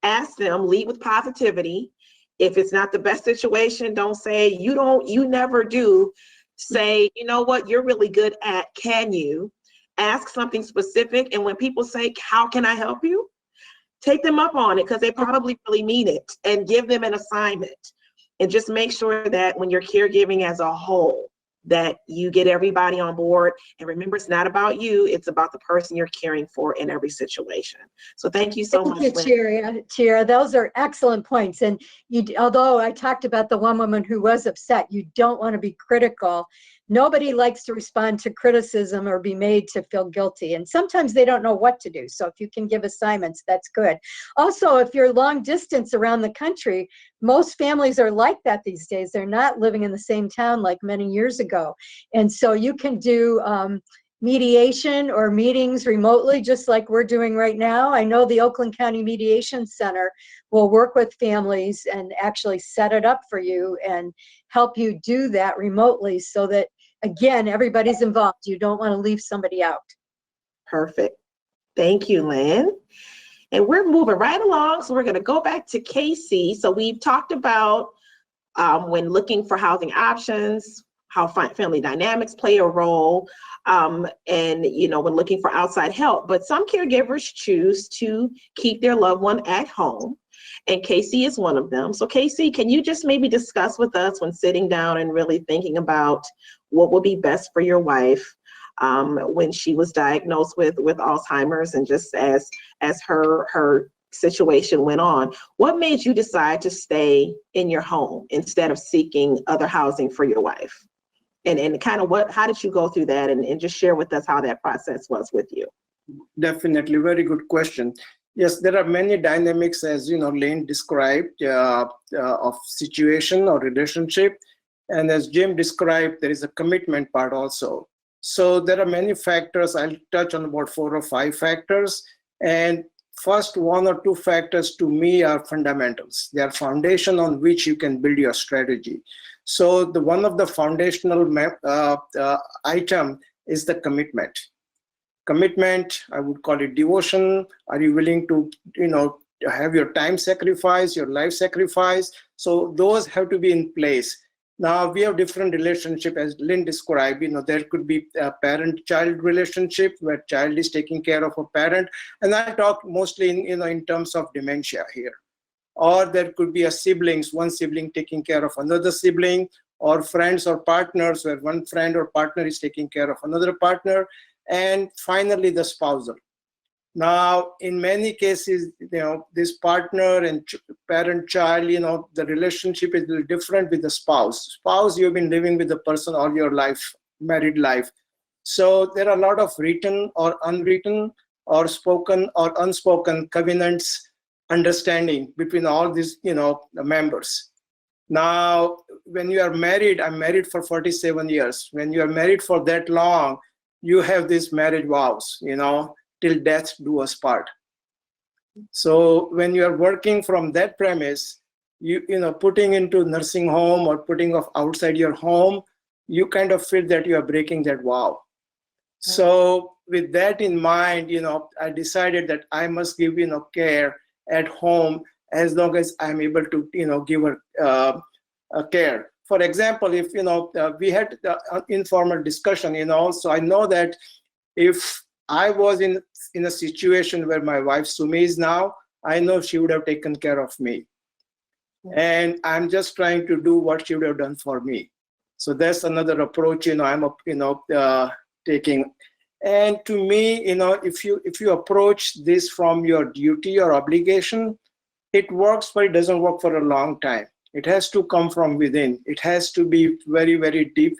Ask them, lead with positivity. If it's not the best situation, don't say you never do. Say, you know what, you're really good at, can you? Ask something specific, and when people say, how can I help you? Take them up on it, because they probably really mean it, and give them an assignment. And just make sure that when you're caregiving as a whole, that you get everybody on board. And remember, it's not about you, it's about the person you're caring for in every situation. So thank you so much. Thank you, Chira. Those are excellent points. And although I talked about the one woman who was upset, you don't want to be critical. Nobody likes to respond to criticism or be made to feel guilty. And sometimes they don't know what to do. So if you can give assignments, that's good. Also, if you're long distance around the country, most families are like that these days. They're not living in the same town like many years ago. And so you can do mediation or meetings remotely, just like we're doing right now. I know the Oakland County Mediation Center will work with families and actually set it up for you and help you do that remotely, so that, again, everybody's involved. You don't want to leave somebody out. Perfect. Thank you, Lynn. And we're moving right along. So we're going to go back to Casey. So we've talked about when looking for housing options, how family dynamics play a role, and when looking for outside help. But some caregivers choose to keep their loved one at home, and Casey is one of them. So Casey, can you just maybe discuss with us, when sitting down and really thinking about what would be best for your wife when she was diagnosed with Alzheimer's, and just as her situation went on, what made you decide to stay in your home instead of seeking other housing for your wife? And kind of how did you go through that, and just share with us how that process was with you? Definitely, very good question. Yes, there are many dynamics, as Lynn described, of situation or relationship. And as Jim described, there is a commitment part also. So there are many factors. I'll touch on about 4 or 5 factors. And first 1 or 2 factors to me are fundamentals. They are foundation on which you can build your strategy. So one of the foundational item is the commitment. Commitment, I would call it devotion. Are you willing to, have your time sacrifice, your life sacrifice? So those have to be in place. Now we have different relationship, as Lynn described. There could be a parent-child relationship where child is taking care of a parent, and I talk mostly in terms of dementia here. Or there could be one sibling taking care of another sibling, or friends or partners where one friend or partner is taking care of another partner, and finally the spousal. Now, in many cases, this partner and parent-child, the relationship is a little different with the spouse. Spouse, you've been living with the person all your life, married life. So there are a lot of written or unwritten or spoken or unspoken covenants, understanding between all these, the members. Now, when you are married, I'm married for 47 years. When you are married for that long, you have these marriage vows, till death do us part. So when you are working from that premise, putting into nursing home or putting off outside your home, you kind of feel that you are breaking that vow. So with that in mind, I decided that I must give, care at home as long as I'm able to, give her care. For example, if, we had the informal discussion, so I know that if I was in a situation where my wife Sumi is now, I know she would have taken care of me. And I'm just trying to do what she would have done for me. So that's another approach, I'm taking. And to me, if you approach this from your duty or obligation, it works, but it doesn't work for a long time. It has to come from within. It has to be very, very deep,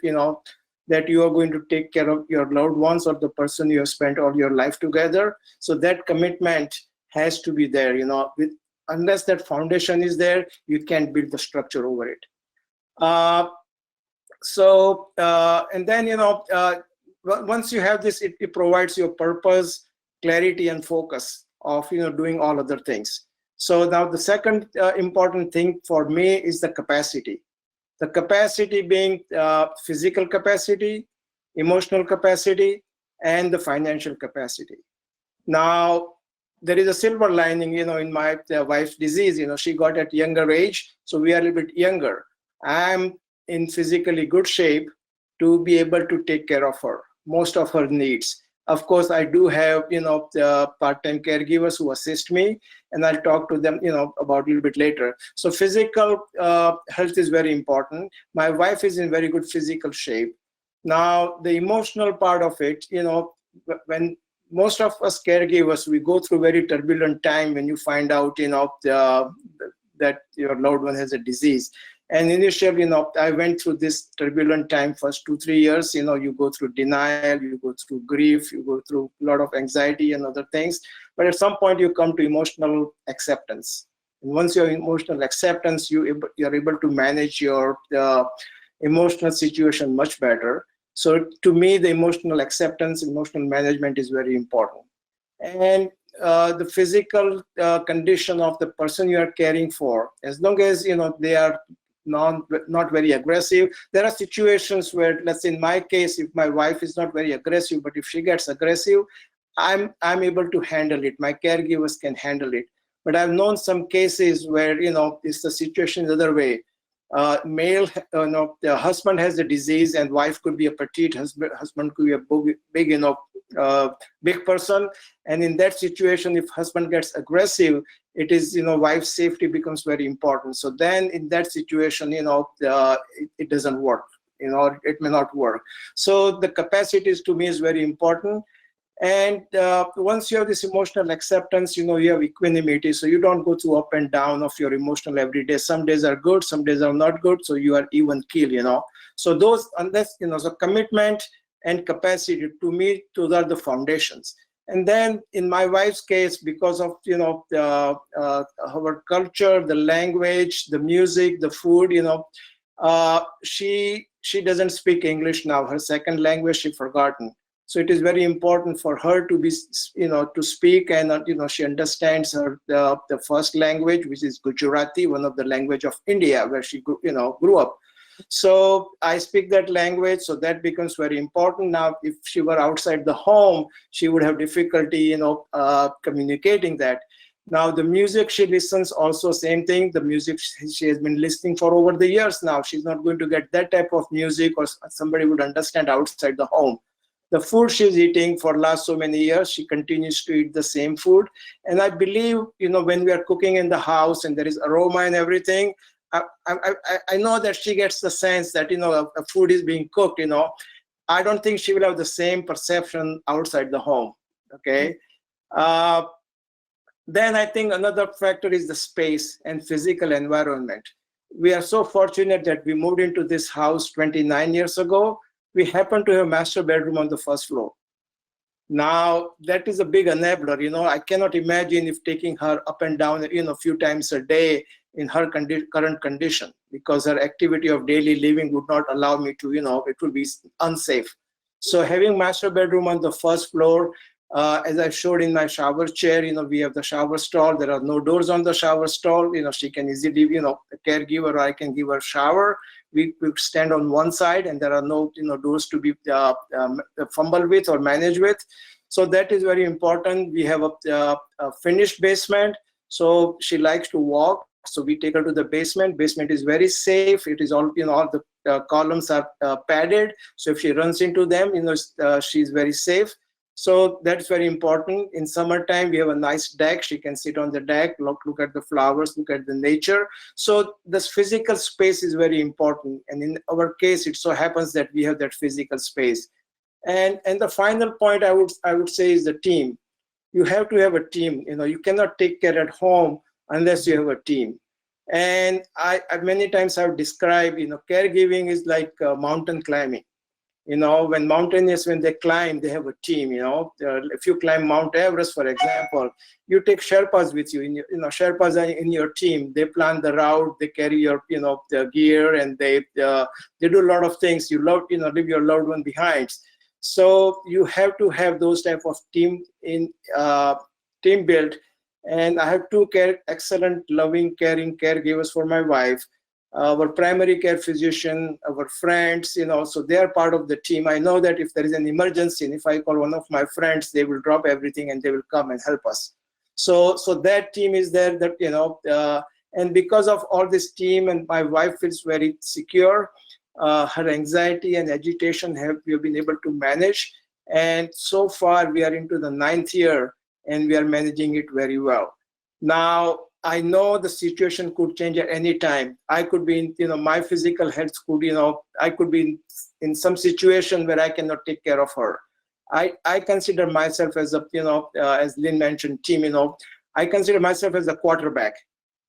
that you are going to take care of your loved ones or the person you have spent all your life together. So that commitment has to be there, unless that foundation is there, you can't build the structure over it. And then, once you have this, it provides you a purpose, clarity, and focus of doing all other things. So now the second important thing for me is the capacity. The capacity being physical capacity, emotional capacity, and the financial capacity. Now, there is a silver lining, in my wife's disease. She got at younger age, so we are a little bit younger. I'm in physically good shape to be able to take care of her, most of her needs. Of course, I do have, the part-time caregivers who assist me, and I'll talk to them, about a little bit later. So physical health is very important. My wife is in very good physical shape. Now, the emotional part of it, when most of us caregivers, we go through very turbulent time when you find out, that your loved one has a disease. And initially, I went through this turbulent time, first 2-3 years, you go through denial, you go through grief, you go through a lot of anxiety and other things. But at some point you come to emotional acceptance. And once you're in emotional acceptance, you're able to manage your emotional situation much better. So to me, the emotional acceptance, emotional management is very important. And the physical condition of the person you are caring for, as long as, they are not very aggressive. There are situations where, let's say in my case, if my wife is not very aggressive, but if she gets aggressive, I'm able to handle it. My caregivers can handle it. But I've known some cases where, it's the situation the other way. The husband has the disease and wife could be a petite, husband could be a big, big person. And in that situation, if husband gets aggressive, it is, wife's safety becomes very important. So then in that situation, it doesn't work, it may not work. So the capacities to me is very important. And once you have this emotional acceptance, you have equanimity. So you don't go through up and down of your emotional every day. Some days are good, some days are not good. So you are even keel, So those, unless, so commitment and capacity, to me, those are the foundations. And then in my wife's case, because of, our culture, the language, the music, the food, she doesn't speak English now. Her second language, she forgotten. So it is very important for her to be, to speak, and she understands her the first language, which is Gujarati, one of the language of India, where she grew up. So I speak that language, so that becomes very important. Now, if she were outside the home, she would have difficulty, communicating that. Now, the music she listens, also same thing. The music she has been listening for over the years now. She's not going to get that type of music or somebody would understand outside the home. The food she's eating for last so many years, she continues to eat the same food. And I believe, when we are cooking in the house and there is aroma and everything, I know that she gets the sense that, a food is being cooked, I don't think she will have the same perception outside the home, okay? Then I think another factor is the space and physical environment. We are so fortunate that we moved into this house 29 years ago. We happen to have a master bedroom on the first floor. Now, that is a big enabler. I cannot imagine if taking her up and down, a few times a day in her current condition, because her activity of daily living would not allow me to, it would be unsafe. So having master bedroom on the first floor, as I showed in my shower chair, we have the shower stall. There are no doors on the shower stall. She can easily, the caregiver, or I can give her shower. We stand on one side, and there are no, doors to be fumbled with or managed with. So that is very important. We have a finished basement. So she likes to walk. So we take her to the basement. Basement is very safe. It is all, all the columns are padded. So if she runs into them, she's very safe. So that's very important. In summertime, we have a nice deck. She can sit on the deck, look at the flowers, look at the nature. So this physical space is very important. And in our case, it so happens that we have that physical space. And the final point I would say is the team. You have to have a team. You cannot take care at home unless you have a team. And I many times I've described, caregiving is like mountain climbing. When mountaineers, when they climb, they have a team. If you climb Mount Everest, for example, you take Sherpas with you. Sherpas are in your team. They plan the route, they carry your, the gear, and they do a lot of things. You leave your loved one behind. So you have to have those type of team built. And I have two excellent, loving, caring caregivers for my wife. Our primary care physician, our friends, so they are part of the team. I know that if there is an emergency, and if I call one of my friends, they will drop everything and they will come and help us. So that team is there, that, and because of all this team, and my wife feels very secure, her anxiety and agitation we have been able to manage. And so far we are into the 9th year and we are managing it very well. Now, I know the situation could change at any time. I could be in, my physical health could, I could be in some situation where I cannot take care of her. I consider myself as a, as Lynn mentioned, team, I consider myself as a quarterback,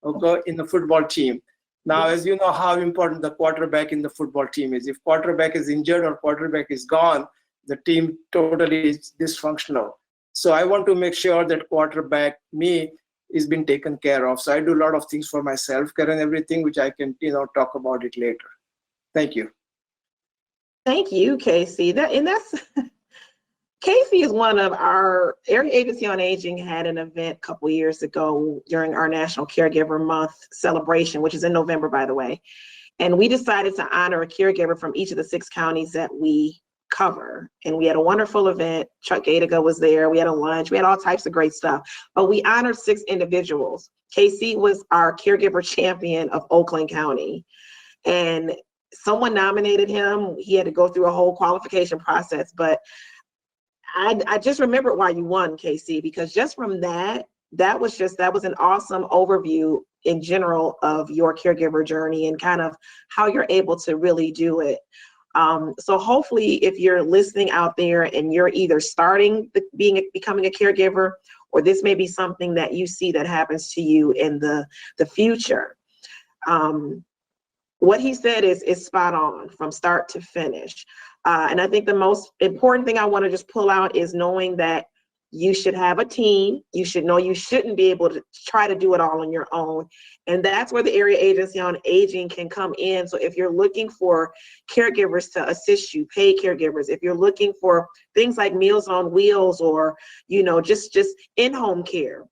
okay, in the football team. Now, as you know how important the quarterback in the football team is. If quarterback is injured or quarterback is gone, the team totally is dysfunctional. So I want to make sure that quarterback, me, is being taken care of. So I do a lot of things for my self-care and everything, which I can, talk about it later. Thank you. Thank you, Casey. Casey is one of our Area Agency on Aging had an event a couple years ago during our National Caregiver Month celebration, which is in November, by the way. And we decided to honor a caregiver from each of the 6 counties that we cover. And we had a wonderful event. Chuck Gatica was there. We had a lunch. We had all types of great stuff. But we honored 6 individuals. Casey was our caregiver champion of Oakland County. And someone nominated him. He had to go through a whole qualification process. But I just remembered why you won, Casey, because just from that was an awesome overview in general of your caregiver journey and kind of how you're able to really do it. So hopefully if you're listening out there and you're either starting becoming a caregiver, or this may be something that you see that happens to you in the future. What he said is spot on from start to finish. And I think the most important thing I want to just pull out is knowing that you should have a team. You should know you shouldn't be able to try to do it all on your own. And that's where the Area Agency on Aging can come in. So if you're looking for caregivers to assist you, paid caregivers, if you're looking for things like Meals on Wheels or, just in-home care,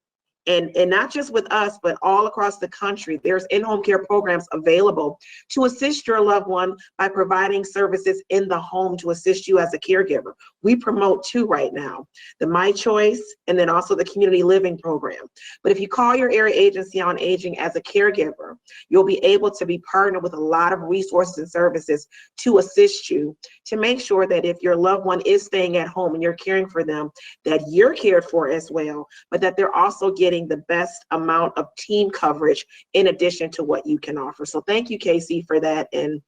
and not just with us, but all across the country, there's in-home care programs available to assist your loved one by providing services in the home to assist you as a caregiver. We promote 2 right now, the My Choice and then also the Community Living Program. But if you call your Area Agency on Aging as a caregiver, you'll be able to be partnered with a lot of resources and services to assist you to make sure that if your loved one is staying at home and you're caring for them, that you're cared for as well, but that they're also getting the best amount of team coverage in addition to what you can offer. So thank you, Casey, for that. And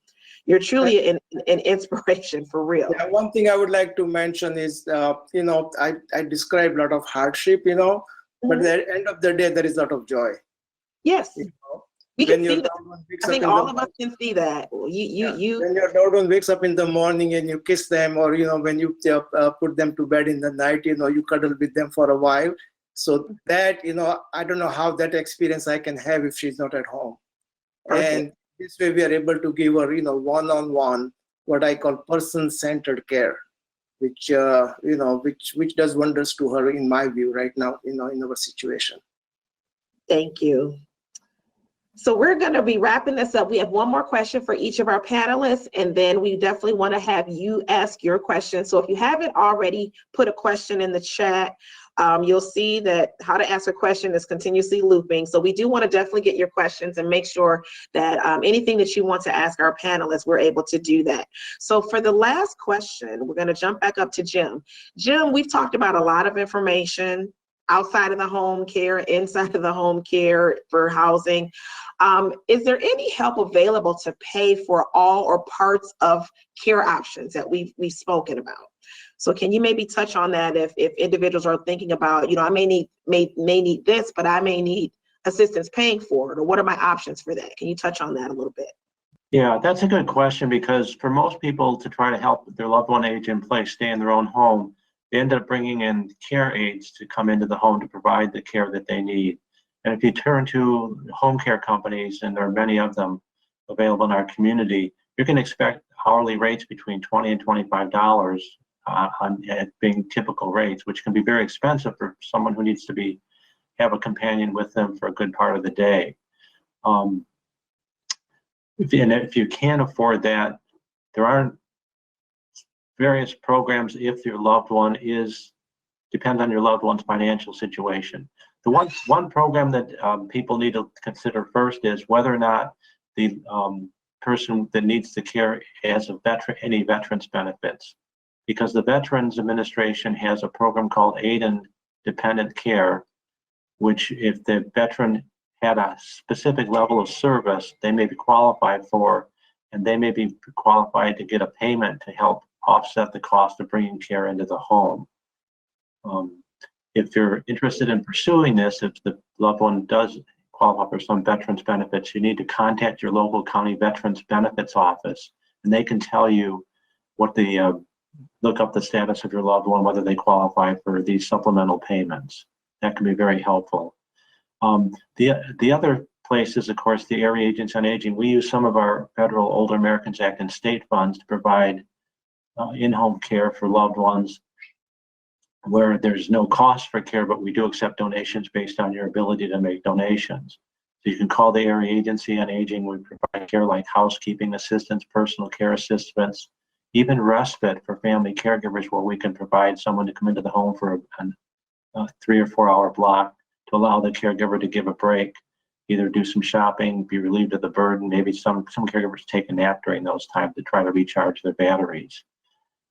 you're truly an inspiration for real. Yeah, one thing I would like to mention is, I describe a lot of hardship, but at the end of the day, there is a lot of joy. Yes. We can see that. I think all of us can see that. When your loved one wakes up in the morning and you kiss them, or, when you put them to bed in the night, you cuddle with them for a while. So that, I don't know how that experience I can have if she's not at home. Perfect. And this way we are able to give her, one-on-one, what I call person-centered care, which does wonders to her, in my view, right now, in our situation. Thank you. So we're going to be wrapping this up. We have one more question for each of our panelists, and then we definitely want to have you ask your question. So if you haven't already put a question in the chat, you'll see that how to ask a question is continuously looping. So we do want to definitely get your questions and make sure that anything that you want to ask our panelists, we're able to do that. So for the last question, we're going to jump back up to Jim. Jim, we've talked about a lot of information outside of the home care, inside of the home care for housing. Is there any help available to pay for all or parts of care options that we've spoken about? So can you maybe touch on that if individuals are thinking about, I may need this, but I may need assistance paying for it, or what are my options for that? Can you touch on that a little bit? Yeah, that's a good question, because for most people to try to help their loved one age in place, stay in their own home, they end up bringing in care aides to come into the home to provide the care that they need. And if you turn to home care companies, and there are many of them available in our community, you can expect hourly rates between $20 and $25 at being typical rates, which can be very expensive for someone who needs to have a companion with them for a good part of the day. If you can't afford that, there are various programs if your loved one depends on your loved one's financial situation. The one program that people need to consider first is whether or not the person that needs the care has any veterans benefits, because the Veterans Administration has a program called Aid and Dependent Care, which if the veteran had a specific level of service, they may be qualified for, and they may be qualified to get a payment to help offset the cost of bringing care into the home. If you're interested in pursuing this, if the loved one does qualify for some veterans benefits, you need to contact your local county Veterans Benefits Office, and they can tell you what look up the status of your loved one, whether they qualify for these supplemental payments. That can be very helpful. The other place is, of course, the Area Agency on Aging. We use some of our federal Older Americans Act and state funds to provide in-home care for loved ones where there's no cost for care, but we do accept donations based on your ability to make donations. So you can call the Area Agency on Aging. We provide care like housekeeping assistance, personal care assistance, even respite for family caregivers, where we can provide someone to come into the home for a 3 or 4 hour block to allow the caregiver to give a break, either do some shopping, be relieved of the burden. Maybe some caregivers take a nap during those times to try to recharge their batteries.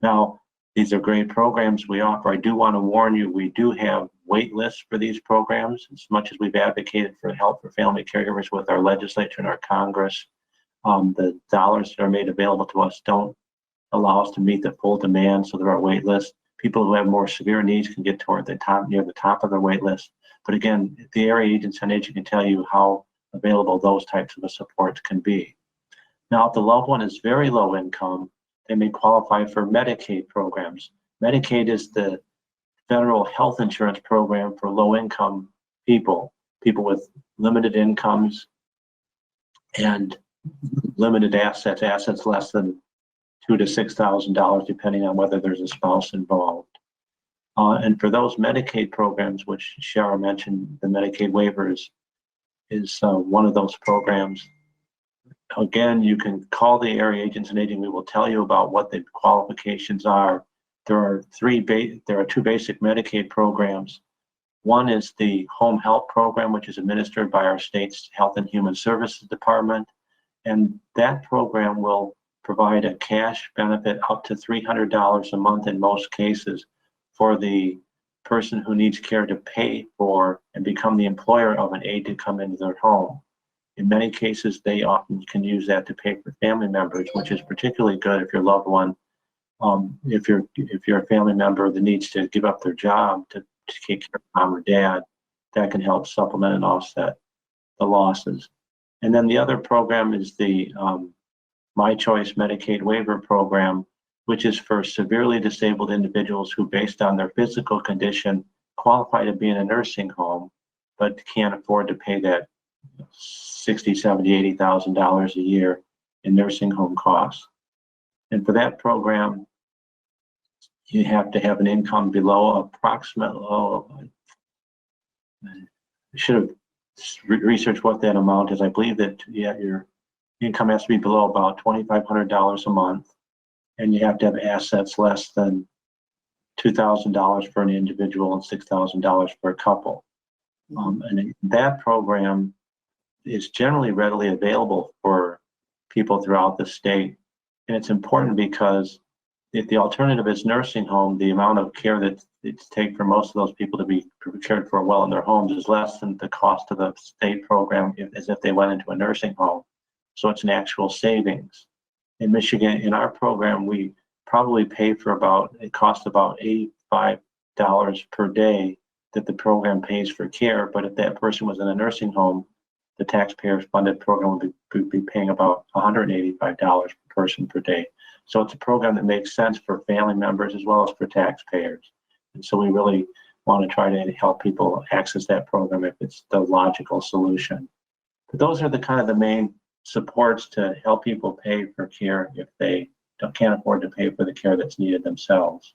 Now, these are great programs we offer. I do want to warn you, we do have wait lists for these programs. As much as we've advocated for help for family caregivers with our legislature and our Congress, the dollars that are made available to us don't allow us to meet the full demand, so there are wait lists. People who have more severe needs can get toward near the top of their wait list. But again, the Area Agency on Aging can tell you how available those types of supports can be. Now, if the loved one is very low income, they may qualify for Medicaid programs. Medicaid is the federal health insurance program for low income people with limited incomes and limited assets less than $2,000 to $6,000, depending on whether there's a spouse involved. And for those Medicaid programs, which Shara mentioned, the Medicaid waivers is one of those programs. Again, you can call the Area Agency on Aging. We will tell you about what the qualifications are. There are two basic Medicaid programs. One is the Home Health Program, which is administered by our state's Health and Human Services Department. And that program will provide a cash benefit up to $300 a month in most cases for the person who needs care to pay for and become the employer of an aide to come into their home. In many cases, they often can use that to pay for family members, which is particularly good if your loved one, if you're a family member that needs to give up their job to take care of mom or dad, that can help supplement and offset the losses. And then the other program is the My Choice Medicaid Waiver Program, which is for severely disabled individuals who, based on their physical condition, qualify to be in a nursing home, but can't afford to pay that $60,000, $70,000, $80,000 a year in nursing home costs. And for that program, you have to have an income below approximately, I should have researched what that amount is. I believe that your income has to be below about $2,500 a month, and you have to have assets less than $2,000 for an individual and $6,000 for a couple. And that program is generally readily available for people throughout the state. And it's important because if the alternative is nursing home, the amount of care that it's take for most of those people to be cared for well in their homes is less than the cost of the state program as if they went into a nursing home. So it's an actual savings. In Michigan, in our program, we probably pay for it costs about $85 per day that the program pays for care. But if that person was in a nursing home, the taxpayer funded program would be paying about $185 per person per day. So it's a program that makes sense for family members as well as for taxpayers. And so we really want to try to help people access that program if it's the logical solution. But those are the main supports to help people pay for care if they can't afford to pay for the care that's needed themselves.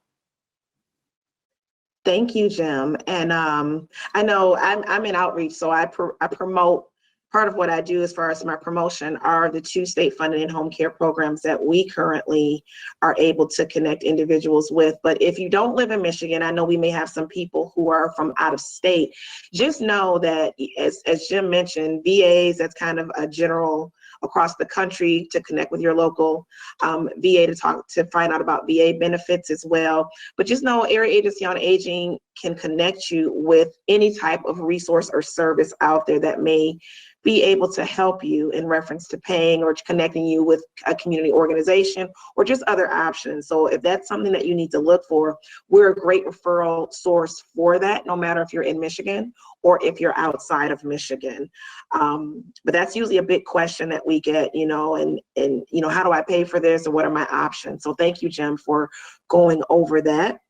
Thank you, Jim. And I know I'm in outreach, so I promote. Part of what I do as far as my promotion are the 2 state-funded in-home care programs that we currently are able to connect individuals with. But if you don't live in Michigan, I know we may have some people who are from out of state. Just know that, as Jim mentioned, VAs, that's kind of a general across the country to connect with your local VA to find out about VA benefits as well. But just know Area Agency on Aging can connect you with any type of resource or service out there that may be able to help you in reference to paying or connecting you with a community organization or just other options. So if that's something that you need to look for, we're a great referral source for that, no matter if you're in Michigan or if you're outside of Michigan. But that's usually a big question that we get, and how do I pay for this, or what are my options? So thank you, Jim, for going over that.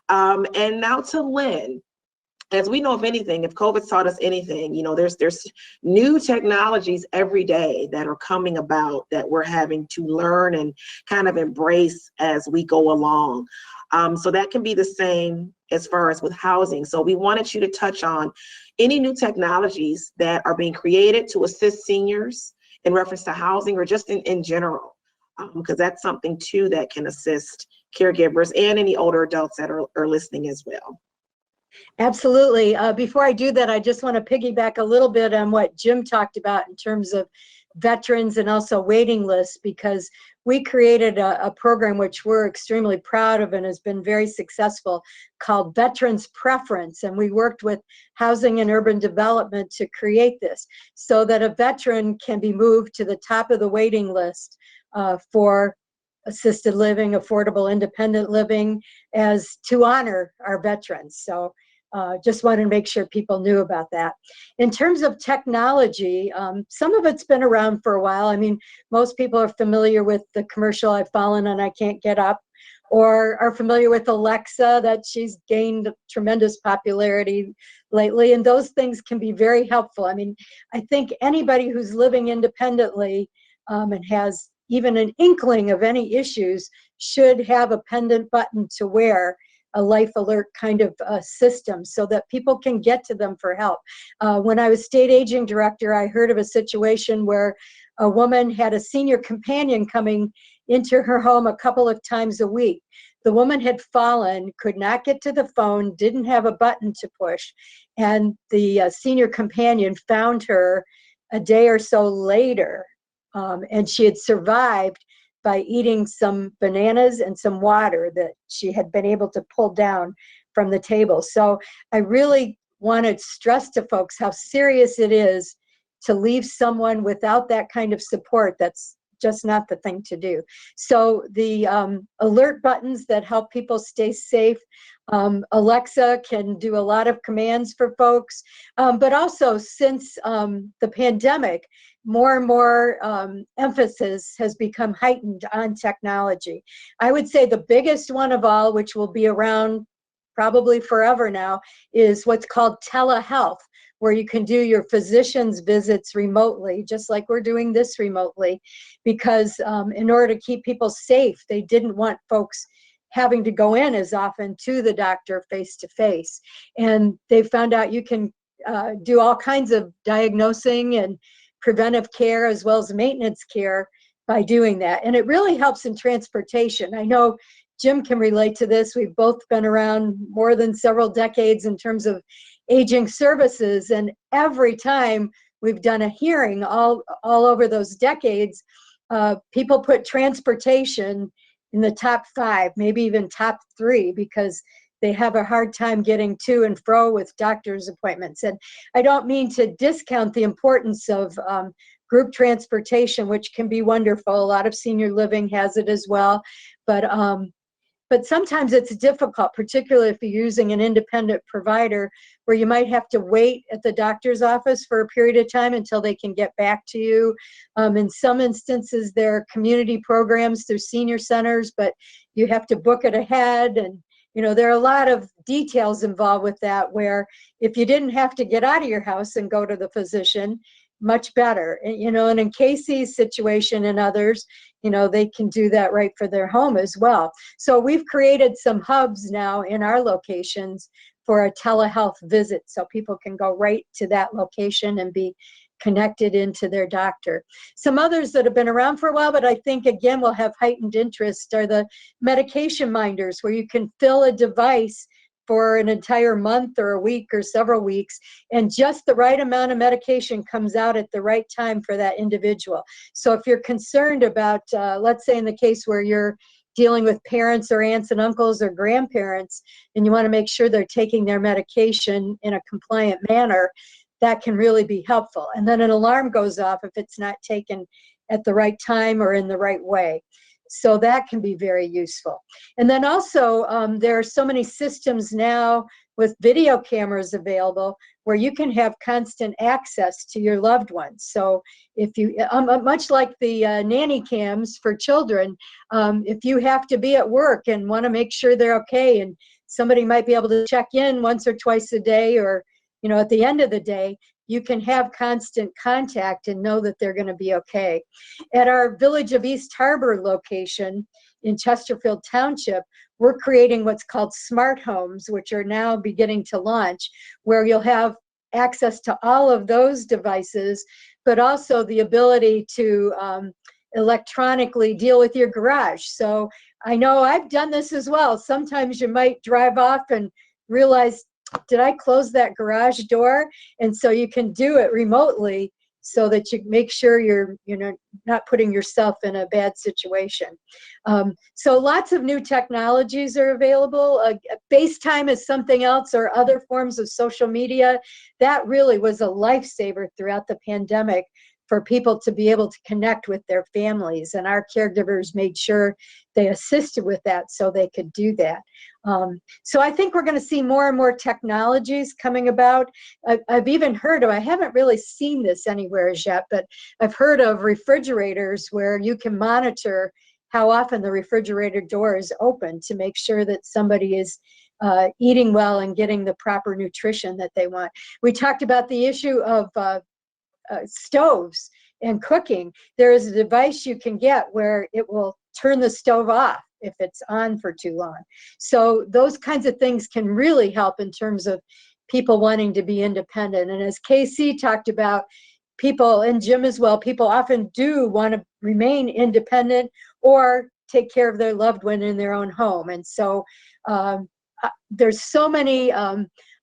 And now to Lynn. As we know, if anything, if COVID's taught us anything, there's new technologies every day that are coming about that we're having to learn and kind of embrace as we go along. So that can be the same as far as with housing. So we wanted you to touch on any new technologies that are being created to assist seniors in reference to housing or just in general, because that's something too that can assist caregivers and any older adults that are listening as well. Absolutely. Before I do that, I just want to piggyback a little bit on what Jim talked about in terms of veterans and also waiting lists, because we created a program which we're extremely proud of and has been very successful, called Veterans Preference. And we worked with Housing and Urban Development to create this so that a veteran can be moved to the top of the waiting list for assisted living, affordable independent living, as to honor our veterans. So just wanted to make sure people knew about that. In terms of technology, some of it's been around for a while. I mean, most people are familiar with the commercial, "I've fallen and I can't get up," or are familiar with Alexa, that she's gained tremendous popularity lately. And those things can be very helpful. I mean, I think anybody who's living independently and has even an inkling of any issues should have a pendant button to wear, a life alert kind of system, so that people can get to them for help. When I was state aging director, I heard of a situation where a woman had a senior companion coming into her home a couple of times a week. The woman had fallen, could not get to the phone, didn't have a button to push, and the senior companion found her a day or so later. And she had survived by eating some bananas and some water that she had been able to pull down from the table. So I really want to stress to folks how serious it is to leave someone without that kind of support. That's just not the thing to do. So the alert buttons that help people stay safe, Alexa can do a lot of commands for folks, but also since the pandemic, more and more emphasis has become heightened on technology. I would say the biggest one of all, which will be around probably forever now, is what's called telehealth, where you can do your physician's visits remotely, just like we're doing this remotely, because in order to keep people safe, they didn't want folks having to go in as often to the doctor face to face. And they found out you can do all kinds of diagnosing and preventive care as well as maintenance care by doing that. And it really helps in transportation. I know Jim can relate to this. We've both been around more than several decades in terms of aging services, and every time we've done a hearing all over those decades, people put transportation in the top 5, maybe even top 3, because they have a hard time getting to and fro with doctor's appointments. And I don't mean to discount the importance of group transportation, which can be wonderful. A lot of senior living has it as well. But sometimes it's difficult, particularly if you're using an independent provider, where you might have to wait at the doctor's office for a period of time until they can get back to you. In some instances, there are community programs through senior centers, but you have to book it ahead. And there are a lot of details involved with that, where if you didn't have to get out of your house and go to the physician, much better. And, and in Casey's situation and others, they can do that right for their home as well. So we've created some hubs now in our locations for a telehealth visit, so people can go right to that location and be connected into their doctor. Some others that have been around for a while, but I think again will have heightened interest, are the medication minders, where you can fill a device for an entire month or a week or several weeks, and just the right amount of medication comes out at the right time for that individual. So if you're concerned about, let's say in the case where you're dealing with parents or aunts and uncles or grandparents, and you want to make sure they're taking their medication in a compliant manner, that can really be helpful. And then an alarm goes off if it's not taken at the right time or in the right way. So that can be very useful. And then also, there are so many systems now with video cameras available where you can have constant access to your loved ones. So if you, much like the nanny cams for children, if you have to be at work and want to make sure they're okay, and somebody might be able to check in once or twice a day, or at the end of the day, you can have constant contact and know that they're going to be okay. At our Village of East Harbor location in Chesterfield Township, we're creating what's called smart homes, which are now beginning to launch, where you'll have access to all of those devices, but also the ability to electronically deal with your garage. So I know I've done this as well. Sometimes you might drive off and realize, did I close that garage door? And so you can do it remotely so that you make sure you're not putting yourself in a bad situation. So lots of new technologies are available. FaceTime is something else, or other forms of social media. That really was a lifesaver throughout the pandemic for people to be able to connect with their families, and our caregivers made sure they assisted with that so they could do that. So I think we're going to see more and more technologies coming about. I've even heard of, I haven't really seen this anywhere as yet, but I've heard of refrigerators where you can monitor how often the refrigerator door is open to make sure that somebody is eating well and getting the proper nutrition that they want. We talked about the issue of stoves and cooking. There is a device you can get where it will turn the stove off if it's on for too long. So those kinds of things can really help in terms of people wanting to be independent. And as Casey talked about, people, and Jim as well, people often do want to remain independent or take care of their loved one in their own home. And so there's so many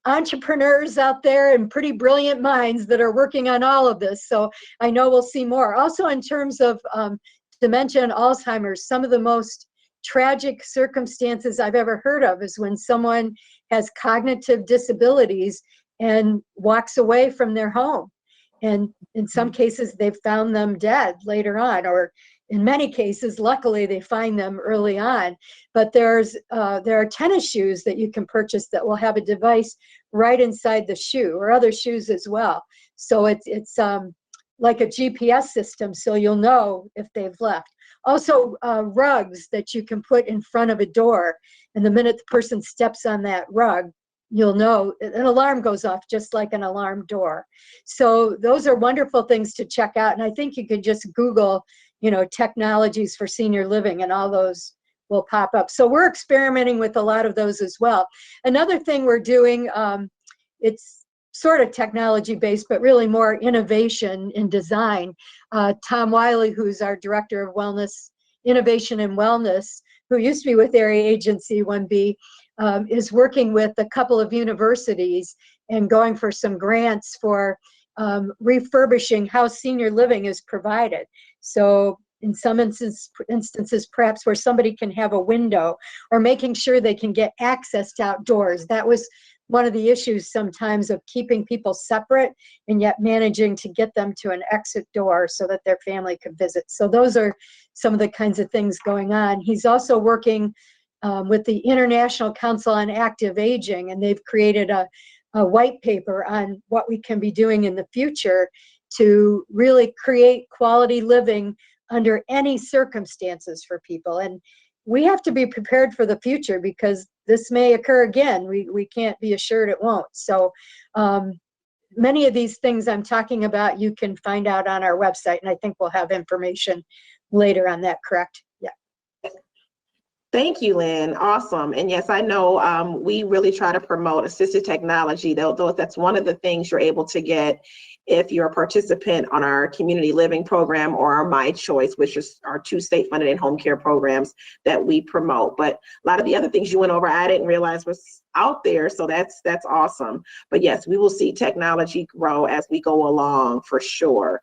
entrepreneurs out there and pretty brilliant minds that are working on all of this. So I know we'll see more. Also, in terms of dementia and Alzheimer's, some of the most tragic circumstances I've ever heard of is when someone has cognitive disabilities and walks away from their home. And in some cases, they've found them dead later on, or in many cases, luckily, they find them early on. But there are tennis shoes that you can purchase that will have a device right inside the shoe, or other shoes as well. So it's like a GPS system, so you'll know if they've left. Also, rugs that you can put in front of a door, and the minute the person steps on that rug, you'll know an alarm goes off, just like an alarm door. So those are wonderful things to check out. And I think you could just Google, technologies for senior living, and all those will pop up. So we're experimenting with a lot of those as well. Another thing we're doing, it's sort of technology based, but really more innovation in design. Tom Wiley, who's our Director of Wellness, Innovation and Wellness, who used to be with Area Agency 1B, is working with a couple of universities and going for some grants for refurbishing how senior living is provided. So in some instances, perhaps where somebody can have a window, or making sure they can get access to outdoors. That was one of the issues sometimes, of keeping people separate and yet managing to get them to an exit door so that their family could visit. So those are some of the kinds of things going on. He's also working with the International Council on Active Aging, and they've created a white paper on what we can be doing in the future to really create quality living under any circumstances for people. And we have to be prepared for the future, because this may occur again. We can't be assured it won't. So many of these things I'm talking about, you can find out on our website, and I think we'll have information later on that, correct? Yeah. Thank you, Lynn. Awesome. And yes, I know we really try to promote assistive technology, though that's one of the things you're able to get if you're a participant on our community living program or our My Choice, which is our 2 state-funded and home care programs that we promote. But a lot of the other things you went over, I didn't realize was out there. So that's awesome. But yes, we will see technology grow as we go along for sure.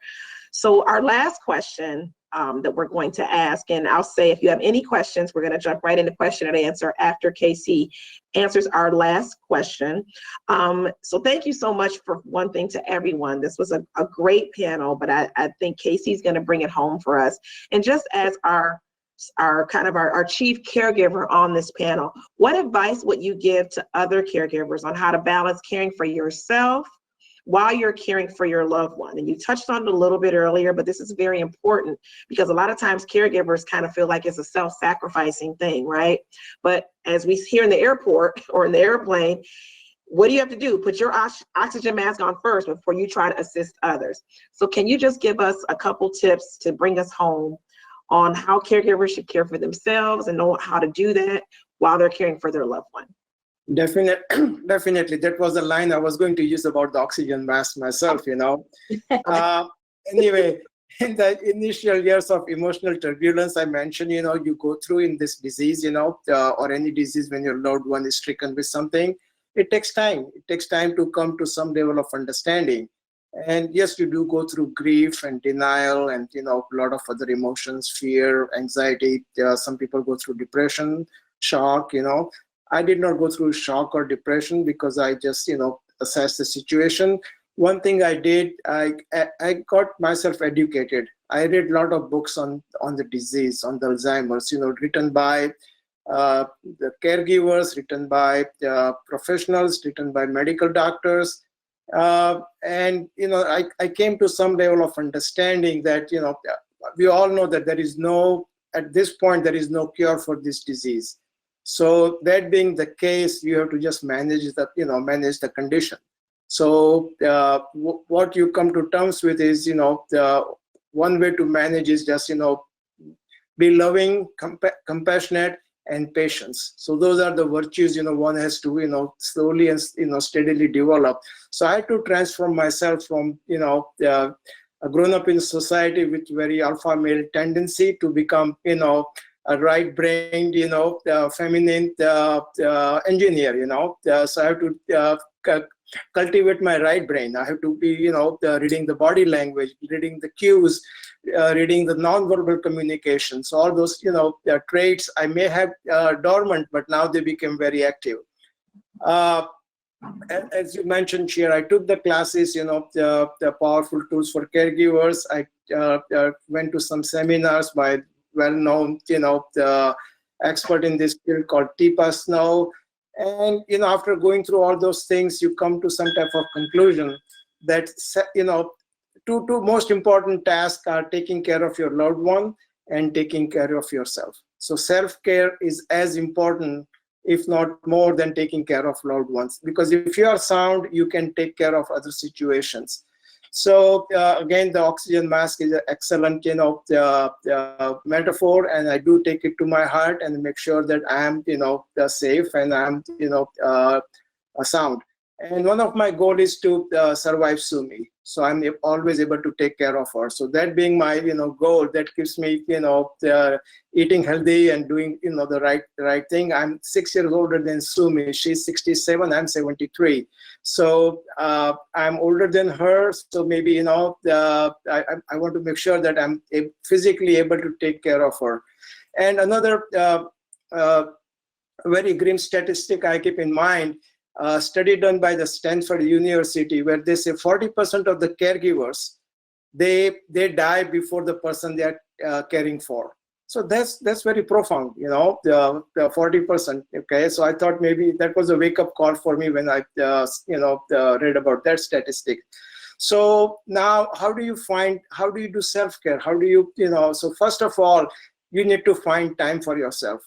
So our last question that we're going to ask, and I'll say if you have any questions, we're going to jump right into question and answer after Casey answers our last question. So thank you so much for one thing to everyone. This was a great panel, but I think Casey's going to bring it home for us. And just as our chief caregiver on this panel, what advice would you give to other caregivers on how to balance caring for yourself while you're caring for your loved one? And you touched on it a little bit earlier, but this is very important because a lot of times caregivers kind of feel like it's a self-sacrificing thing, right? But as we hear in the airport or in the airplane, what do you have to do? Put your oxygen mask on first before you try to assist others. So can you just give us a couple tips to bring us home on how caregivers should care for themselves and know how to do that while they're caring for their loved one? Definitely. That was the line I was going to use about the oxygen mask myself, Anyway, in the initial years of emotional turbulence, I mentioned, you go through in this disease, or any disease when your loved one is stricken with something, it takes time. It takes time to come to some level of understanding. And yes, you do go through grief and denial and, a lot of other emotions, fear, anxiety. Some people go through depression, shock, I did not go through shock or depression because I just, assessed the situation. One thing I did, I got myself educated. I read a lot of books on the disease, on the Alzheimer's, written by the caregivers, written by professionals, written by medical doctors. And, I came to some level of understanding that, we all know that at this point, there is no cure for this disease. So that being the case, you have to just manage the condition. So what you come to terms with is, one way to manage is just, be loving, compassionate, and patience. So those are the virtues, one has to, slowly and, steadily develop. So I had to transform myself from, grown up in society with very alpha male tendency to become, a right-brained, feminine engineer, so I have to cultivate my right brain. I have to be, reading the body language, reading the cues, reading the non-verbal communication. So all those, traits I may have dormant, but now they became very active. As you mentioned, Shir, I took the classes, the powerful tools for caregivers. I went to some seminars by well-known, the expert in this field called Teepa Snow. And, after going through all those things, you come to some type of conclusion that, two most important tasks are taking care of your loved one and taking care of yourself. So self-care is as important, if not more, than taking care of loved ones. Because if you are sound, you can take care of other situations. So again, the oxygen mask is an excellent, metaphor, and I do take it to my heart and make sure that I am, safe and I am, sound. And one of my goals is to survive Sumi. So I'm always able to take care of her. So that being my, goal, that keeps me, eating healthy and doing, the right thing. I'm 6 years older than Sumi. She's 67, I'm 73. So I'm older than her. So maybe, I want to make sure that I'm physically able to take care of her. And another very grim statistic I keep in mind, study done by the Stanford University, where they say 40% of the caregivers, they die before the person they are caring for. So that's very profound, the 40%. Okay, so I thought maybe that was a wake-up call for me when I read about that statistic. So now, how do you do self-care? How do you, so first of all, you need to find time for yourself.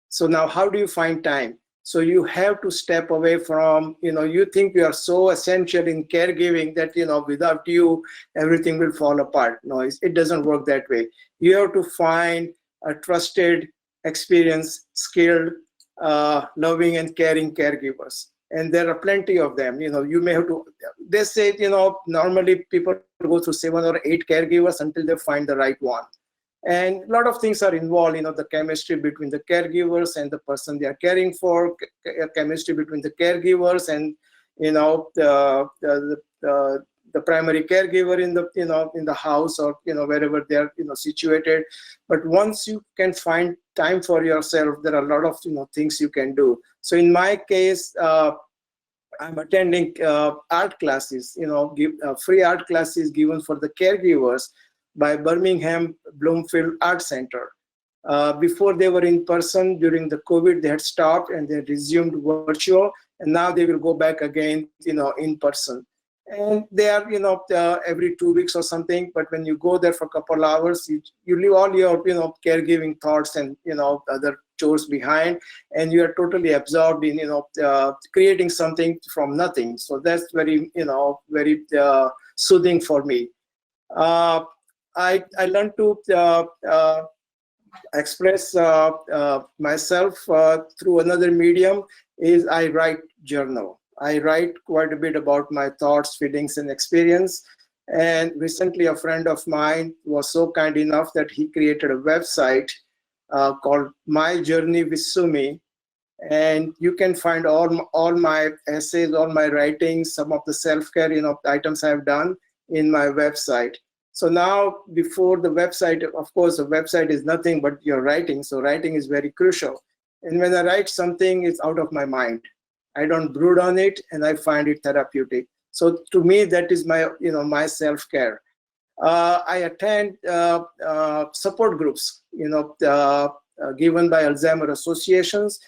So now, how do you find time? So you have to step away from, you think you are so essential in caregiving that, without you, everything will fall apart. No, it doesn't work that way. You have to find a trusted, experienced, skilled, loving and caring caregivers. And there are plenty of them. You may have to, they say, normally people go through 7 or 8 caregivers until they find the right one. And a lot of things are involved, the chemistry between the caregivers and the person they are caring for, chemistry between the caregivers and, the primary caregiver in the, in the house or, wherever they are, situated. But once you can find time for yourself, there are a lot of, things you can do. So in my case, I'm attending art classes, free art classes given for the caregivers by Birmingham Bloomfield Art Center. Before they were in person, during the COVID, they had stopped and they resumed virtual, and now they will go back again, in person. And they are, every 2 weeks or something, but when you go there for a couple hours, you leave all your, caregiving thoughts and, other chores behind, and you are totally absorbed in, creating something from nothing. So that's very, very soothing for me. I learned to express myself through another medium is I write journal. I write quite a bit about my thoughts, feelings, and experience. And recently, a friend of mine was so kind enough that he created a website called My Journey with Sumi. And you can find all my essays, all my writings, some of the self-care, items I've done in my website. So now, before the website, of course, the website is nothing but your writing. So writing is very crucial. And when I write something, it's out of my mind. I don't brood on it, and I find it therapeutic. So to me, that is my, my self-care. I attend support groups, given by Alzheimer associations.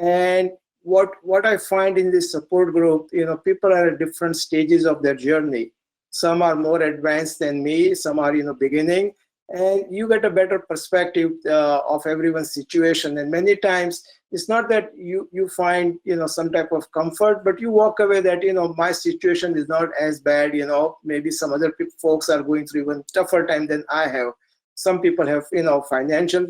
And what I find in this support group, people are at different stages of their journey. Some are more advanced than me, some are, beginning, and you get a better perspective of everyone's situation. And many times it's not that you find, some type of comfort, but you walk away that, my situation is not as bad, maybe some other folks are going through even tougher time than I have. Some people have, financial,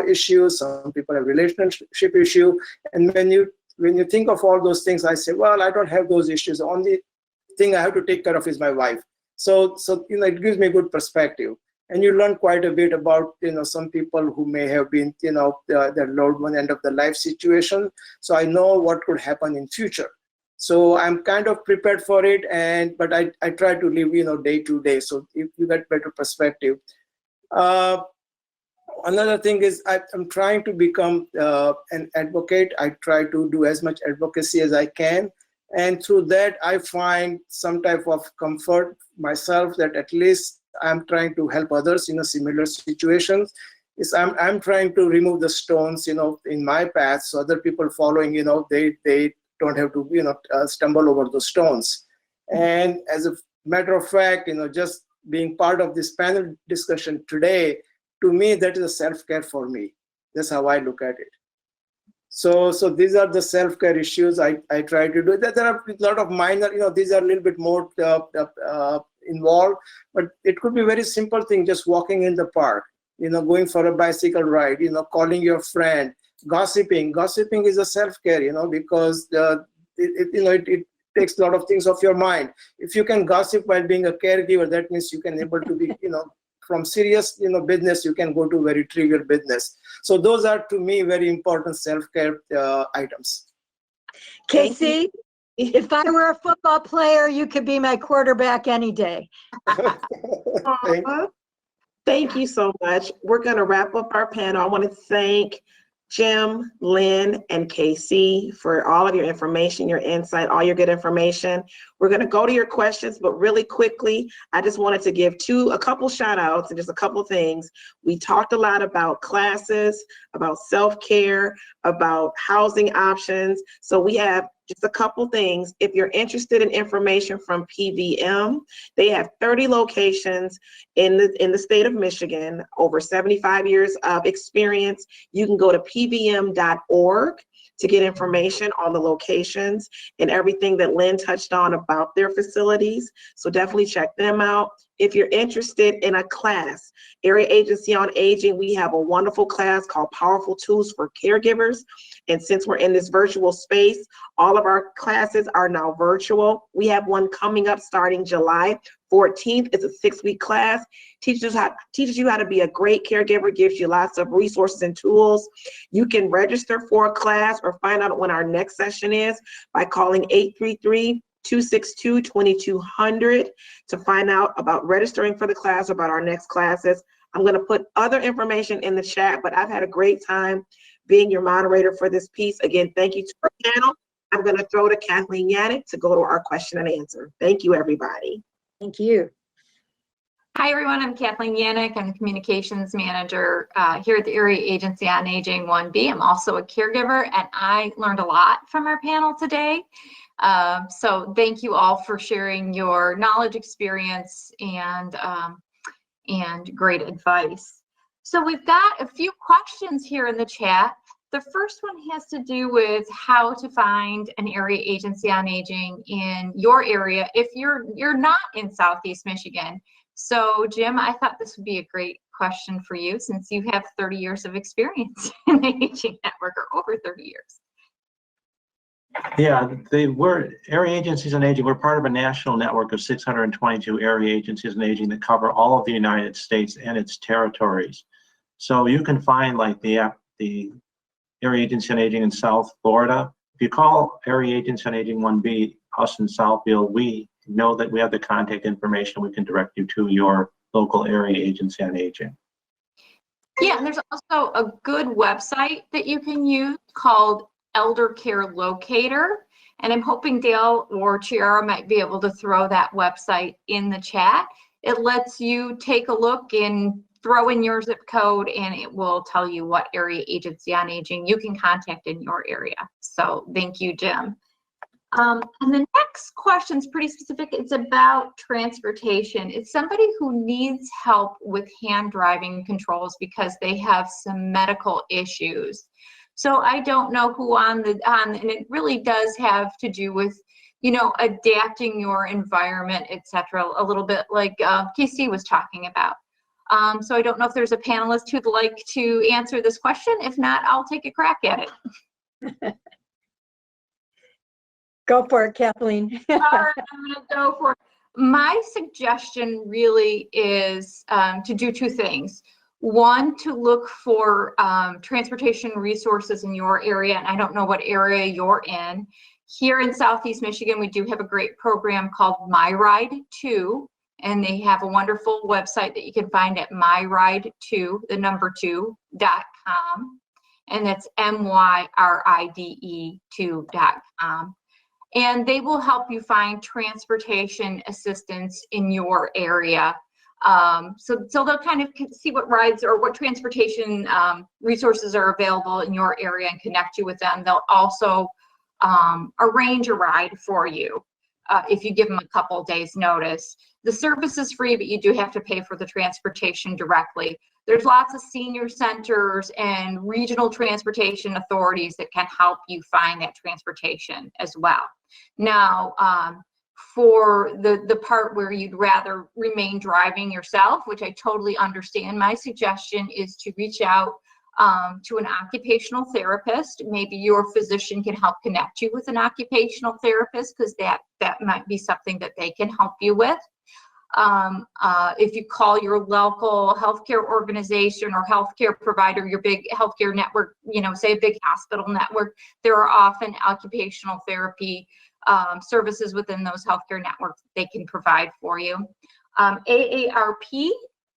issues, some people have relationship issue. And when you think of all those things, I say, well, I don't have those issues. The only thing I have to take care of is my wife. So it gives me a good perspective. And you learn quite a bit about, some people who may have been, their loved one end of the life situation. So I know what could happen in future. So I'm kind of prepared for it, but I try to live, day to day. So if you get better perspective. Another thing is I'm trying to become an advocate. I try to do as much advocacy as I can. And through that, I find some type of comfort myself that at least I'm trying to help others in a similar situations. I'm trying to remove the stones, in my path, so other people following, they don't have to, stumble over the stones. And as a matter of fact, just being part of this panel discussion today, to me, that is a self-care for me. That's how I look at it. So these are the self-care issues I try to do. There are a lot of minor, these are a little bit more involved, but it could be very simple thing, just walking in the park, going for a bicycle ride, calling your friend, gossiping. Gossiping is a self-care, because it takes a lot of things off your mind. If you can gossip while being a caregiver, that means you can able to be, from serious, business, you can go to very trivial business. So those are, to me, very important self-care items. Casey, if I were a football player, you could be my quarterback any day. Thank you so much. We're going to wrap up our panel. I want to thank Jim, Lynn, and Casey for all of your information, your insight, all your good information. We're going to go to your questions, but really quickly, I just wanted to give a couple shout outs and just a couple things. We talked a lot about classes, about self-care, about housing options. So we have just a couple things. If you're interested in information from PVM, they have 30 locations in the state of Michigan, over 75 years of experience. You can go to pvm.org to get information on the locations and everything that Lynn touched on about their facilities. So definitely check them out. If you're interested in a class, Area Agency on Aging, we have a wonderful class called Powerful Tools for Caregivers. And since we're in this virtual space, all of our classes are now virtual. We have one coming up starting July 14th. It's a 6-week class. Teaches you how to be a great caregiver, gives you lots of resources and tools. You can register for a class or find out when our next session is by calling 833-262-2200 to find out about registering for the class, about our next classes. I'm going to put other information in the chat, but I've had a great time being your moderator for this piece. Again, thank you to our panel. I'm going to throw to Kathleen Yannick to go to our question and answer. Thank you, everybody. Thank you. Hi, everyone. I'm Kathleen Yannick. I'm the Communications Manager here at the Area Agency on Aging 1B. I'm also a caregiver, and I learned a lot from our panel today. So thank you all for sharing your knowledge, experience, and great advice. So we've got a few questions here in the chat. The first one has to do with how to find an area agency on aging in your area if you're not in Southeast Michigan. So Jim, I thought this would be a great question for you since you have 30 years of experience in the aging network, or over 30 years. Yeah, we're area agencies on aging. We're part of a national network of 622 area agencies on aging that cover all of the United States and its territories. So you can find like the Area Agency on Aging in South Florida. If you call Area Agency on Aging 1B, us in Southfield, we know that we have the contact information. We can direct you to your local Area Agency on Aging. Yeah, and there's also a good website that you can use called Elder Care Locator. And I'm hoping Dale or Chiara might be able to throw that website in the chat. It lets you take a look and throw in your zip code, and it will tell you what area agency on aging you can contact in your area. So thank you, Jim. And the next question is pretty specific. It's about transportation. It's somebody who needs help with hand driving controls because they have some medical issues. So I don't know who and it really does have to do with, you know, adapting your environment, etc. A little bit like KC was talking about. So I don't know if there's a panelist who'd like to answer this question. If not, I'll take a crack at it. Go for it, Kathleen. All right, I'm going to go for it. My suggestion really is to do two things. One, to look for transportation resources in your area, and I don't know what area you're in. Here in Southeast Michigan, we do have a great program called My Ride 2, and they have a wonderful website that you can find at myride2.com, and that's MYRIDE2.com. And they will help you find transportation assistance in your area. So they'll kind of see what rides or what transportation resources are available in your area and connect you with them. They'll also arrange a ride for you if you give them a couple days notice. The service is free, but you do have to pay for the transportation directly. There's lots of senior centers and regional transportation authorities that can help you find that transportation as well. Now, for the part where you'd rather remain driving yourself, which I totally understand, my suggestion is to reach out to an occupational therapist. Maybe your physician can help connect you with an occupational therapist, because that might be something that they can help you with. If you call your local healthcare organization or healthcare provider, your big healthcare network, you know, say a big hospital network, there are often occupational therapy services within those healthcare networks that they can provide for you. AARP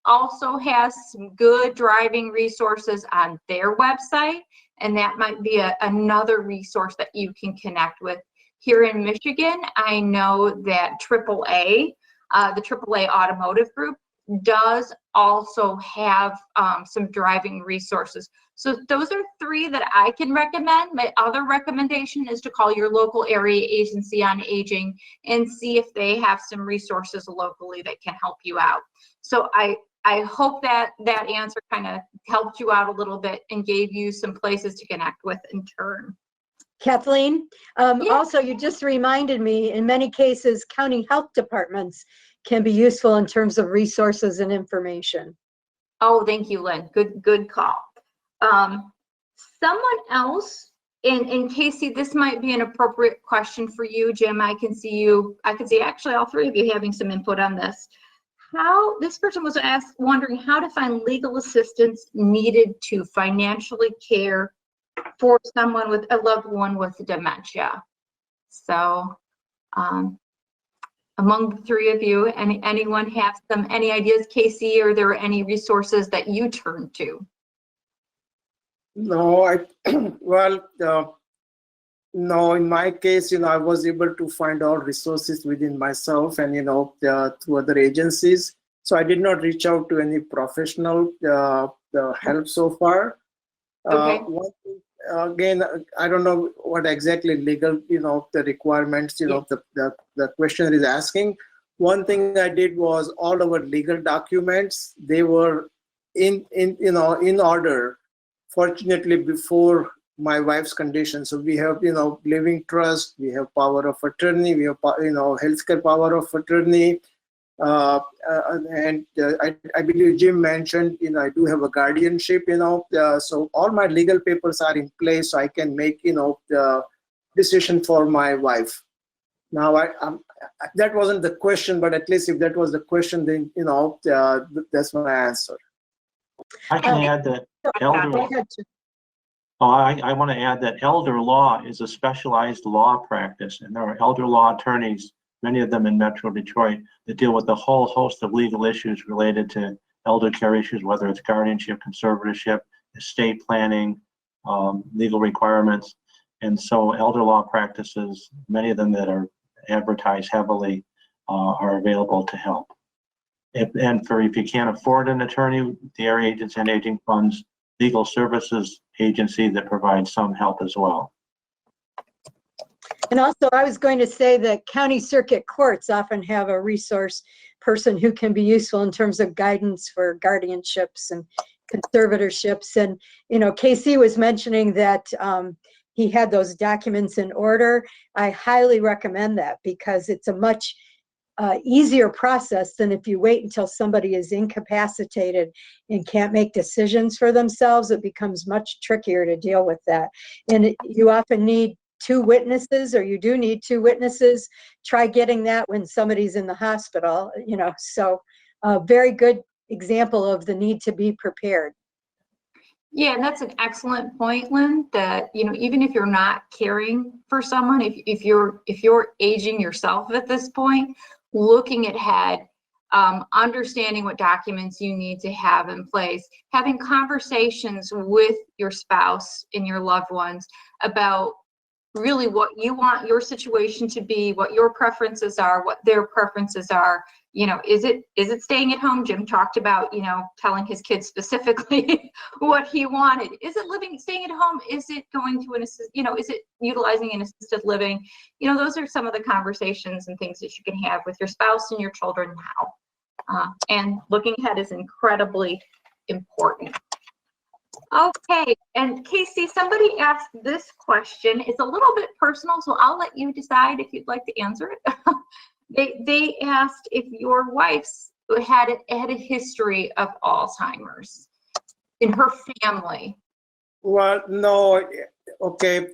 also has some good driving resources on their website, and that might be another resource that you can connect with. Here in Michigan, I know that AAA, the AAA Automotive Group, does also have some driving resources. So those are 3 that I can recommend. My other recommendation is to call your local area agency on aging and see if they have some resources locally that can help you out. So I hope that answer kind of helped you out a little bit and gave you some places to connect with in turn. Kathleen, Yeah. also, you just reminded me, in many cases, county health departments can be useful in terms of resources and information. Oh, thank you, Lynn. Good call. Someone else, and Casey, this might be an appropriate question for you. Jim, I can see actually all 3 of you having some input on this. This person was wondering how to find legal assistance needed to financially care for someone with a loved one with dementia. So, among the 3 of you, anyone have any ideas, Casey? Are there any resources that you turn to? No, no, in my case, I was able to find all resources within myself and, through other agencies. So I did not reach out to any professional help so far. Okay. Again, I don't know what exactly legal, the requirements, the questioner is asking. One thing I did was all our legal documents, they were in order, fortunately, before my wife's condition. So we have, living trust, we have power of attorney, we have, healthcare power of attorney. And I believe Jim mentioned, I do have a guardianship, so all my legal papers are in place, so I can make, the decision for my wife. Now, that wasn't the question, but at least if that was the question, then, that's my answer. I can add that I want to add that elder law is a specialized law practice, and there are elder law attorneys, many of them in Metro Detroit, that deal with a whole host of legal issues related to elder care issues, whether it's guardianship, conservatorship, estate planning, legal requirements. And so elder law practices, many of them that are advertised heavily, are available to help. If you can't afford an attorney, the Area Agency on Aging funds legal services agency that provides some help as well. And also, I was going to say that county circuit courts often have a resource person who can be useful in terms of guidance for guardianships and conservatorships. And, Casey was mentioning that he had those documents in order. I highly recommend that because it's a much easier process than if you wait until somebody is incapacitated and can't make decisions for themselves. It becomes much trickier to deal with that. And you often need 2 witnesses, or you do need 2 witnesses. Try getting that when somebody's in the hospital, so a very good example of the need to be prepared. Yeah, and that's an excellent point, Lynn, that, even if you're not caring for someone, if you're aging yourself at this point, looking ahead, understanding what documents you need to have in place, having conversations with your spouse and your loved ones about really what you want your situation to be, what your preferences are, what their preferences are. Is it staying at home? Jim talked about, telling his kids specifically what he wanted. Is it staying at home? Is it going to is it utilizing an assisted living? Those are some of the conversations and things that you can have with your spouse and your children now. And looking ahead is incredibly important. Okay, and Casey, somebody asked this question. It's a little bit personal, so I'll let you decide if you'd like to answer it. They asked if your wife's had a history of Alzheimer's in her family. Well, no. Okay.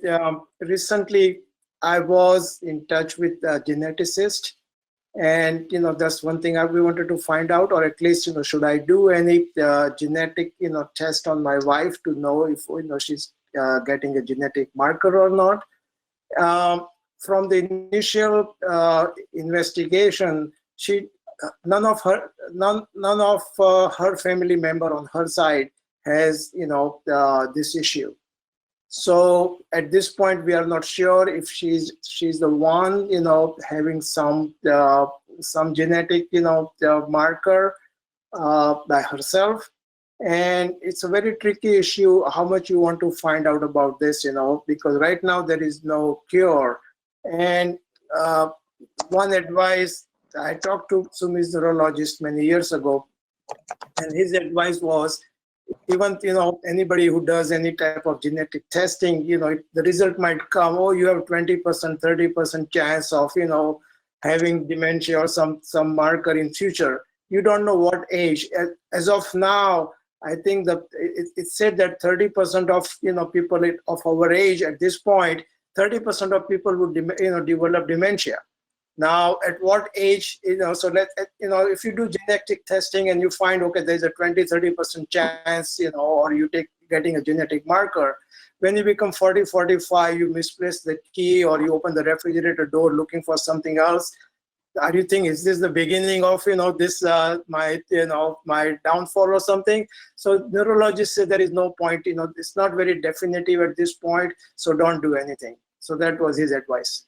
Recently, I was in touch with a geneticist, and that's one thing we wanted to find out, or at least should I do any genetic test on my wife to know if she's getting a genetic marker or not. From the initial investigation, none of her family member on her side has this issue. So at this point, we are not sure if she's the one having some genetic marker, by herself. And it's a very tricky issue how much you want to find out about this, because right now there is no cure. And one advice, I talked to Sumi's neurologist many years ago, and his advice was, even anybody who does any type of genetic testing, the result might come, oh, you have 20%, 30% chance of having dementia or some marker in future. You don't know what age. As of now, I think that it's said that 30% of people of our age at this point, 30% of people would develop dementia. Now, at what age, so if you do genetic testing and you find, okay, there's a 20-30% chance, or you getting a genetic marker, when you become 40, 45, you misplace the key or you open the refrigerator door looking for something else. Are you thinking, is this the beginning of, this, my downfall or something? So neurologists say there is no point, it's not very definitive at this point, so don't do anything. So that was his advice.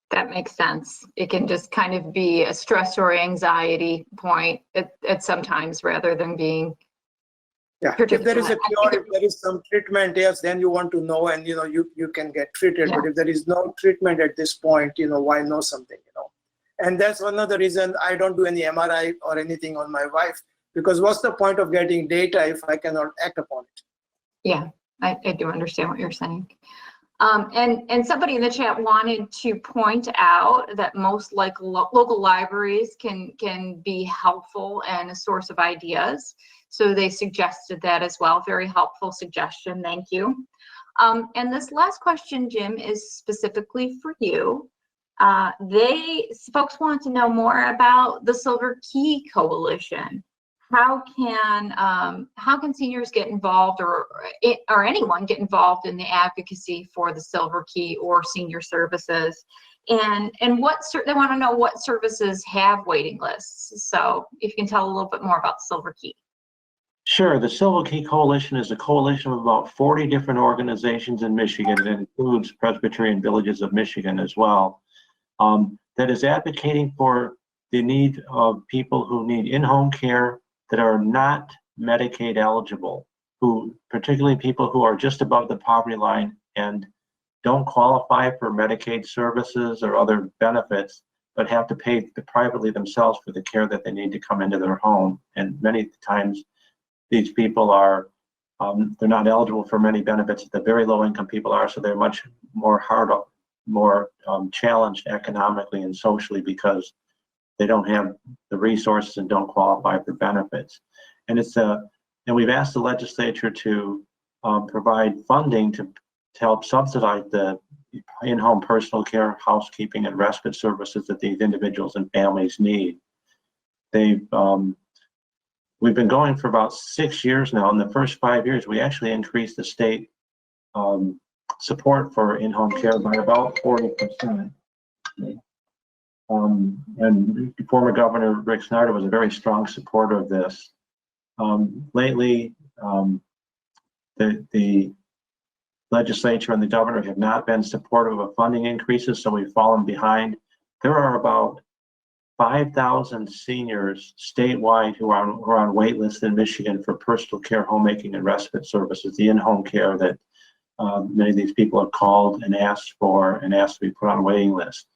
That makes sense. It can just kind of be a stress or anxiety point at sometimes rather than being. Yeah, if there is a cure, if there is some treatment, yes, then you want to know and, you can get treated. Yeah. But if there is no treatment at this point, why know something, And that's another reason I don't do any MRI or anything on my wife, because what's the point of getting data if I cannot act upon it? Yeah, I do understand what you're saying. And somebody in the chat wanted to point out that most local libraries can be helpful and a source of ideas. So they suggested that as well. Very helpful suggestion. Thank you. And this last question, Jim, is specifically for you. Folks want to know more about the Silver Key Coalition. How can seniors get involved, or anyone get involved in the advocacy for the Silver Key or senior services? And they want to know what services have waiting lists. So if you can tell a little bit more about the Silver Key. Sure. The Silver Key Coalition is a coalition of about 40 different organizations in Michigan. It includes Presbyterian Villages of Michigan as well, that is advocating for the need of people who need in-home care that are not Medicaid eligible, particularly people who are just above the poverty line and don't qualify for Medicaid services or other benefits, but have to pay privately themselves for the care that they need to come into their home. And many times these people are, they're not eligible for many benefits that the very low income people are, so they're much more challenged economically and socially because they don't have the resources and don't qualify for benefits. And and we've asked the legislature to provide funding to help subsidize the in-home personal care, housekeeping, and respite services that these individuals and families need. We've been going for about 6 years now. In the first 5 years, we actually increased the state support for in-home care by about 40%. And former Governor Rick Snyder was a very strong supporter of this. Lately, the legislature and the governor have not been supportive of funding increases, so we've fallen behind. There are about 5,000 seniors statewide who are on wait lists in Michigan for personal care, homemaking, and respite services, the in-home care that many of these people have called and asked for and asked to be put on a waiting list.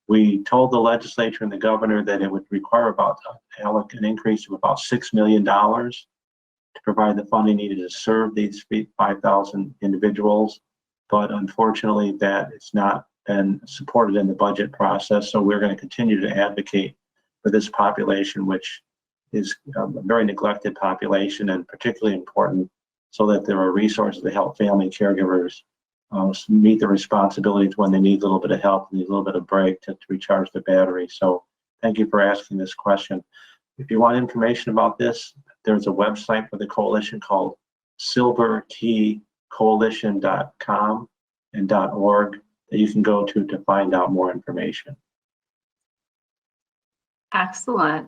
We told the legislature and the governor that it would require about an increase of about $6 million to provide the funding needed to serve these 5,000 individuals. But unfortunately, that it's not been supported in the budget process. So we're going to continue to advocate for this population, which is a very neglected population and particularly important so that there are resources to help family caregivers meet the responsibilities when they need a little bit of help, need a little bit of break to recharge the battery. So thank you for asking this question. If you want information about this, there's a website for the coalition called silverkeycoalition.com and .org that you can go to find out more information. Excellent.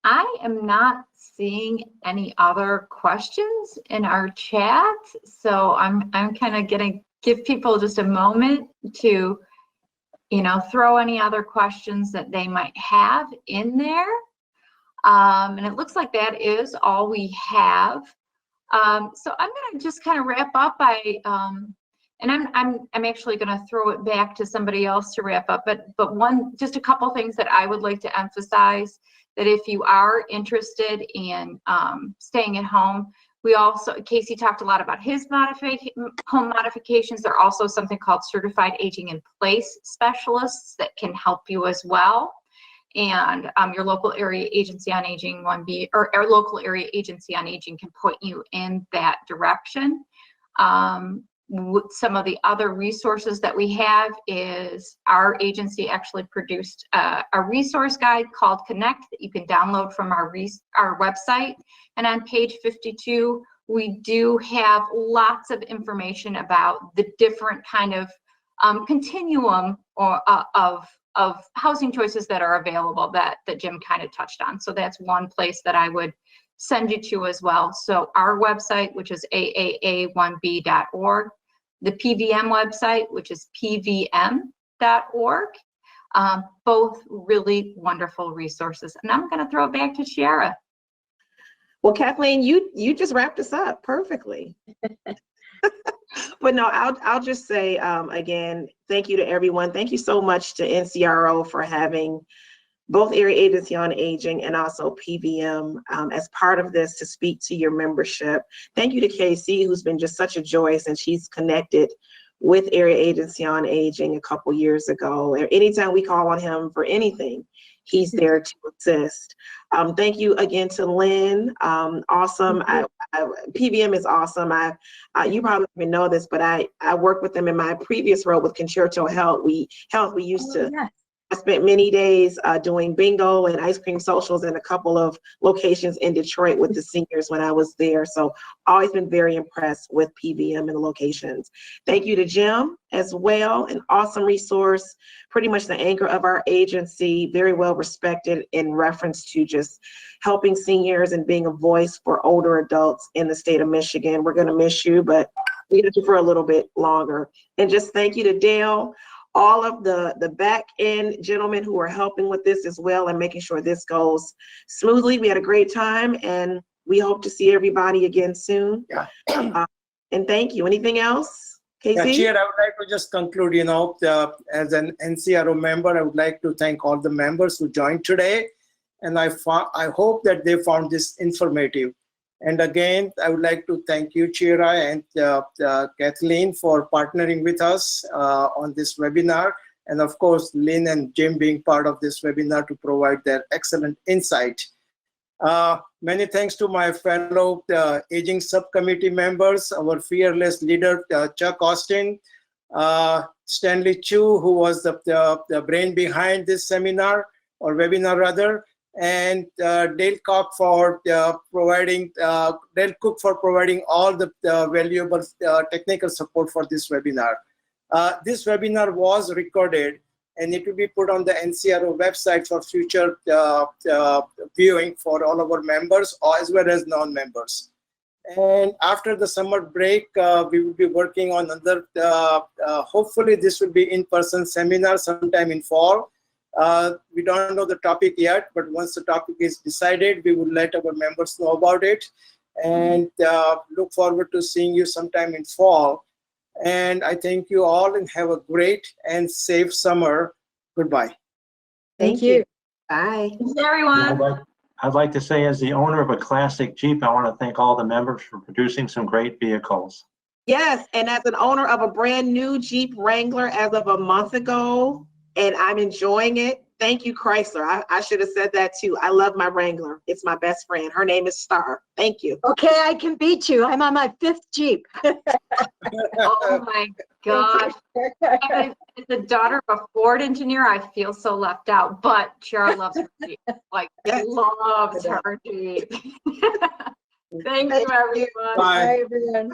I am not seeing any other questions in our chat, so I'm kind of going to give people just a moment to, throw any other questions that they might have in there. And it looks like that is all we have. So I'm going to just kind of wrap up by, and I'm actually going to throw it back to somebody else to wrap up. But just a couple things that I would like to emphasize, that if you are interested in staying at home, we also, Casey talked a lot about his home modifications. There are also something called certified aging in place specialists that can help you as well. And your local area agency on aging 1B, or our local area agency on aging, can point you in that direction. Some of the other resources that we have is our agency actually produced a resource guide called Connect that you can download from our website. And on page 52, we do have lots of information about the different kind of continuum of housing choices that are available that Jim kind of touched on. So that's one place that I would send you to as well. So our website, which is aaa1b.org, the PVM website, which is pvm.org, both really wonderful resources. And I'm going to throw it back to Chiara. Well, Kathleen, you just wrapped us up perfectly. But no, I'll just say again, thank you to everyone. Thank you so much to NCRO for having both Area Agency on Aging and also PVM as part of this to speak to your membership. Thank you to Casey, who's been just such a joy since she's connected with Area Agency on Aging a couple years ago. Anytime we call on him for anything, he's there to assist. Thank you again to Lynn. Awesome. PVM is awesome. You probably even know this, but I worked with them in my previous role with Concerto Health. We used to. Yes. I spent many days doing bingo and ice cream socials in a couple of locations in Detroit with the seniors when I was there. So always been very impressed with PVM and the locations. Thank you to Jim as well, an awesome resource, pretty much the anchor of our agency, very well respected in reference to just helping seniors and being a voice for older adults in the state of Michigan. We're gonna miss you, but we need you for a little bit longer. And just thank you to Dale, all of the back end gentlemen who are helping with this as well and making sure this goes smoothly. We had a great time and we hope to see everybody again soon. Yeah. And thank you. Anything else, Casey? Yeah, Chair, I would like to just conclude, as an NCRO member, I would like to thank all the members who joined today. And I hope that they found this informative. And again, I would like to thank you, Chira and Kathleen, for partnering with us on this webinar. And of course, Lynn and Jim being part of this webinar to provide their excellent insight. Many thanks to my fellow aging subcommittee members, our fearless leader, Chuck Austin, Stanley Chu, who was the brain behind this seminar, or webinar rather, and Dale Cook for providing all the valuable technical support for this webinar. This webinar was recorded and it will be put on the NCRO website for future viewing for all of our members as well as non-members. And after the summer break, we will be working on another, hopefully this will be in-person seminar sometime in fall. We don't know the topic yet, but once the topic is decided, we will let our members know about it, and look forward to seeing you sometime in fall. And I thank you all and have a great and safe summer. Goodbye. Thank you. Bye. Thanks, everyone. I'd like to say, as the owner of a classic Jeep, I want to thank all the members for producing some great vehicles. Yes, and as an owner of a brand new Jeep Wrangler as of a month ago, and I'm enjoying it. Thank you, Chrysler. I should have said that too. I love my Wrangler. It's my best friend. Her name is Star. Thank you. Okay, I can beat you. I'm on my 5th Jeep. Oh my gosh. As the daughter of a Ford engineer, I feel so left out, but Chara loves her Jeep. Like, loves her Jeep. Thank you, everyone. Bye. Bye, everyone.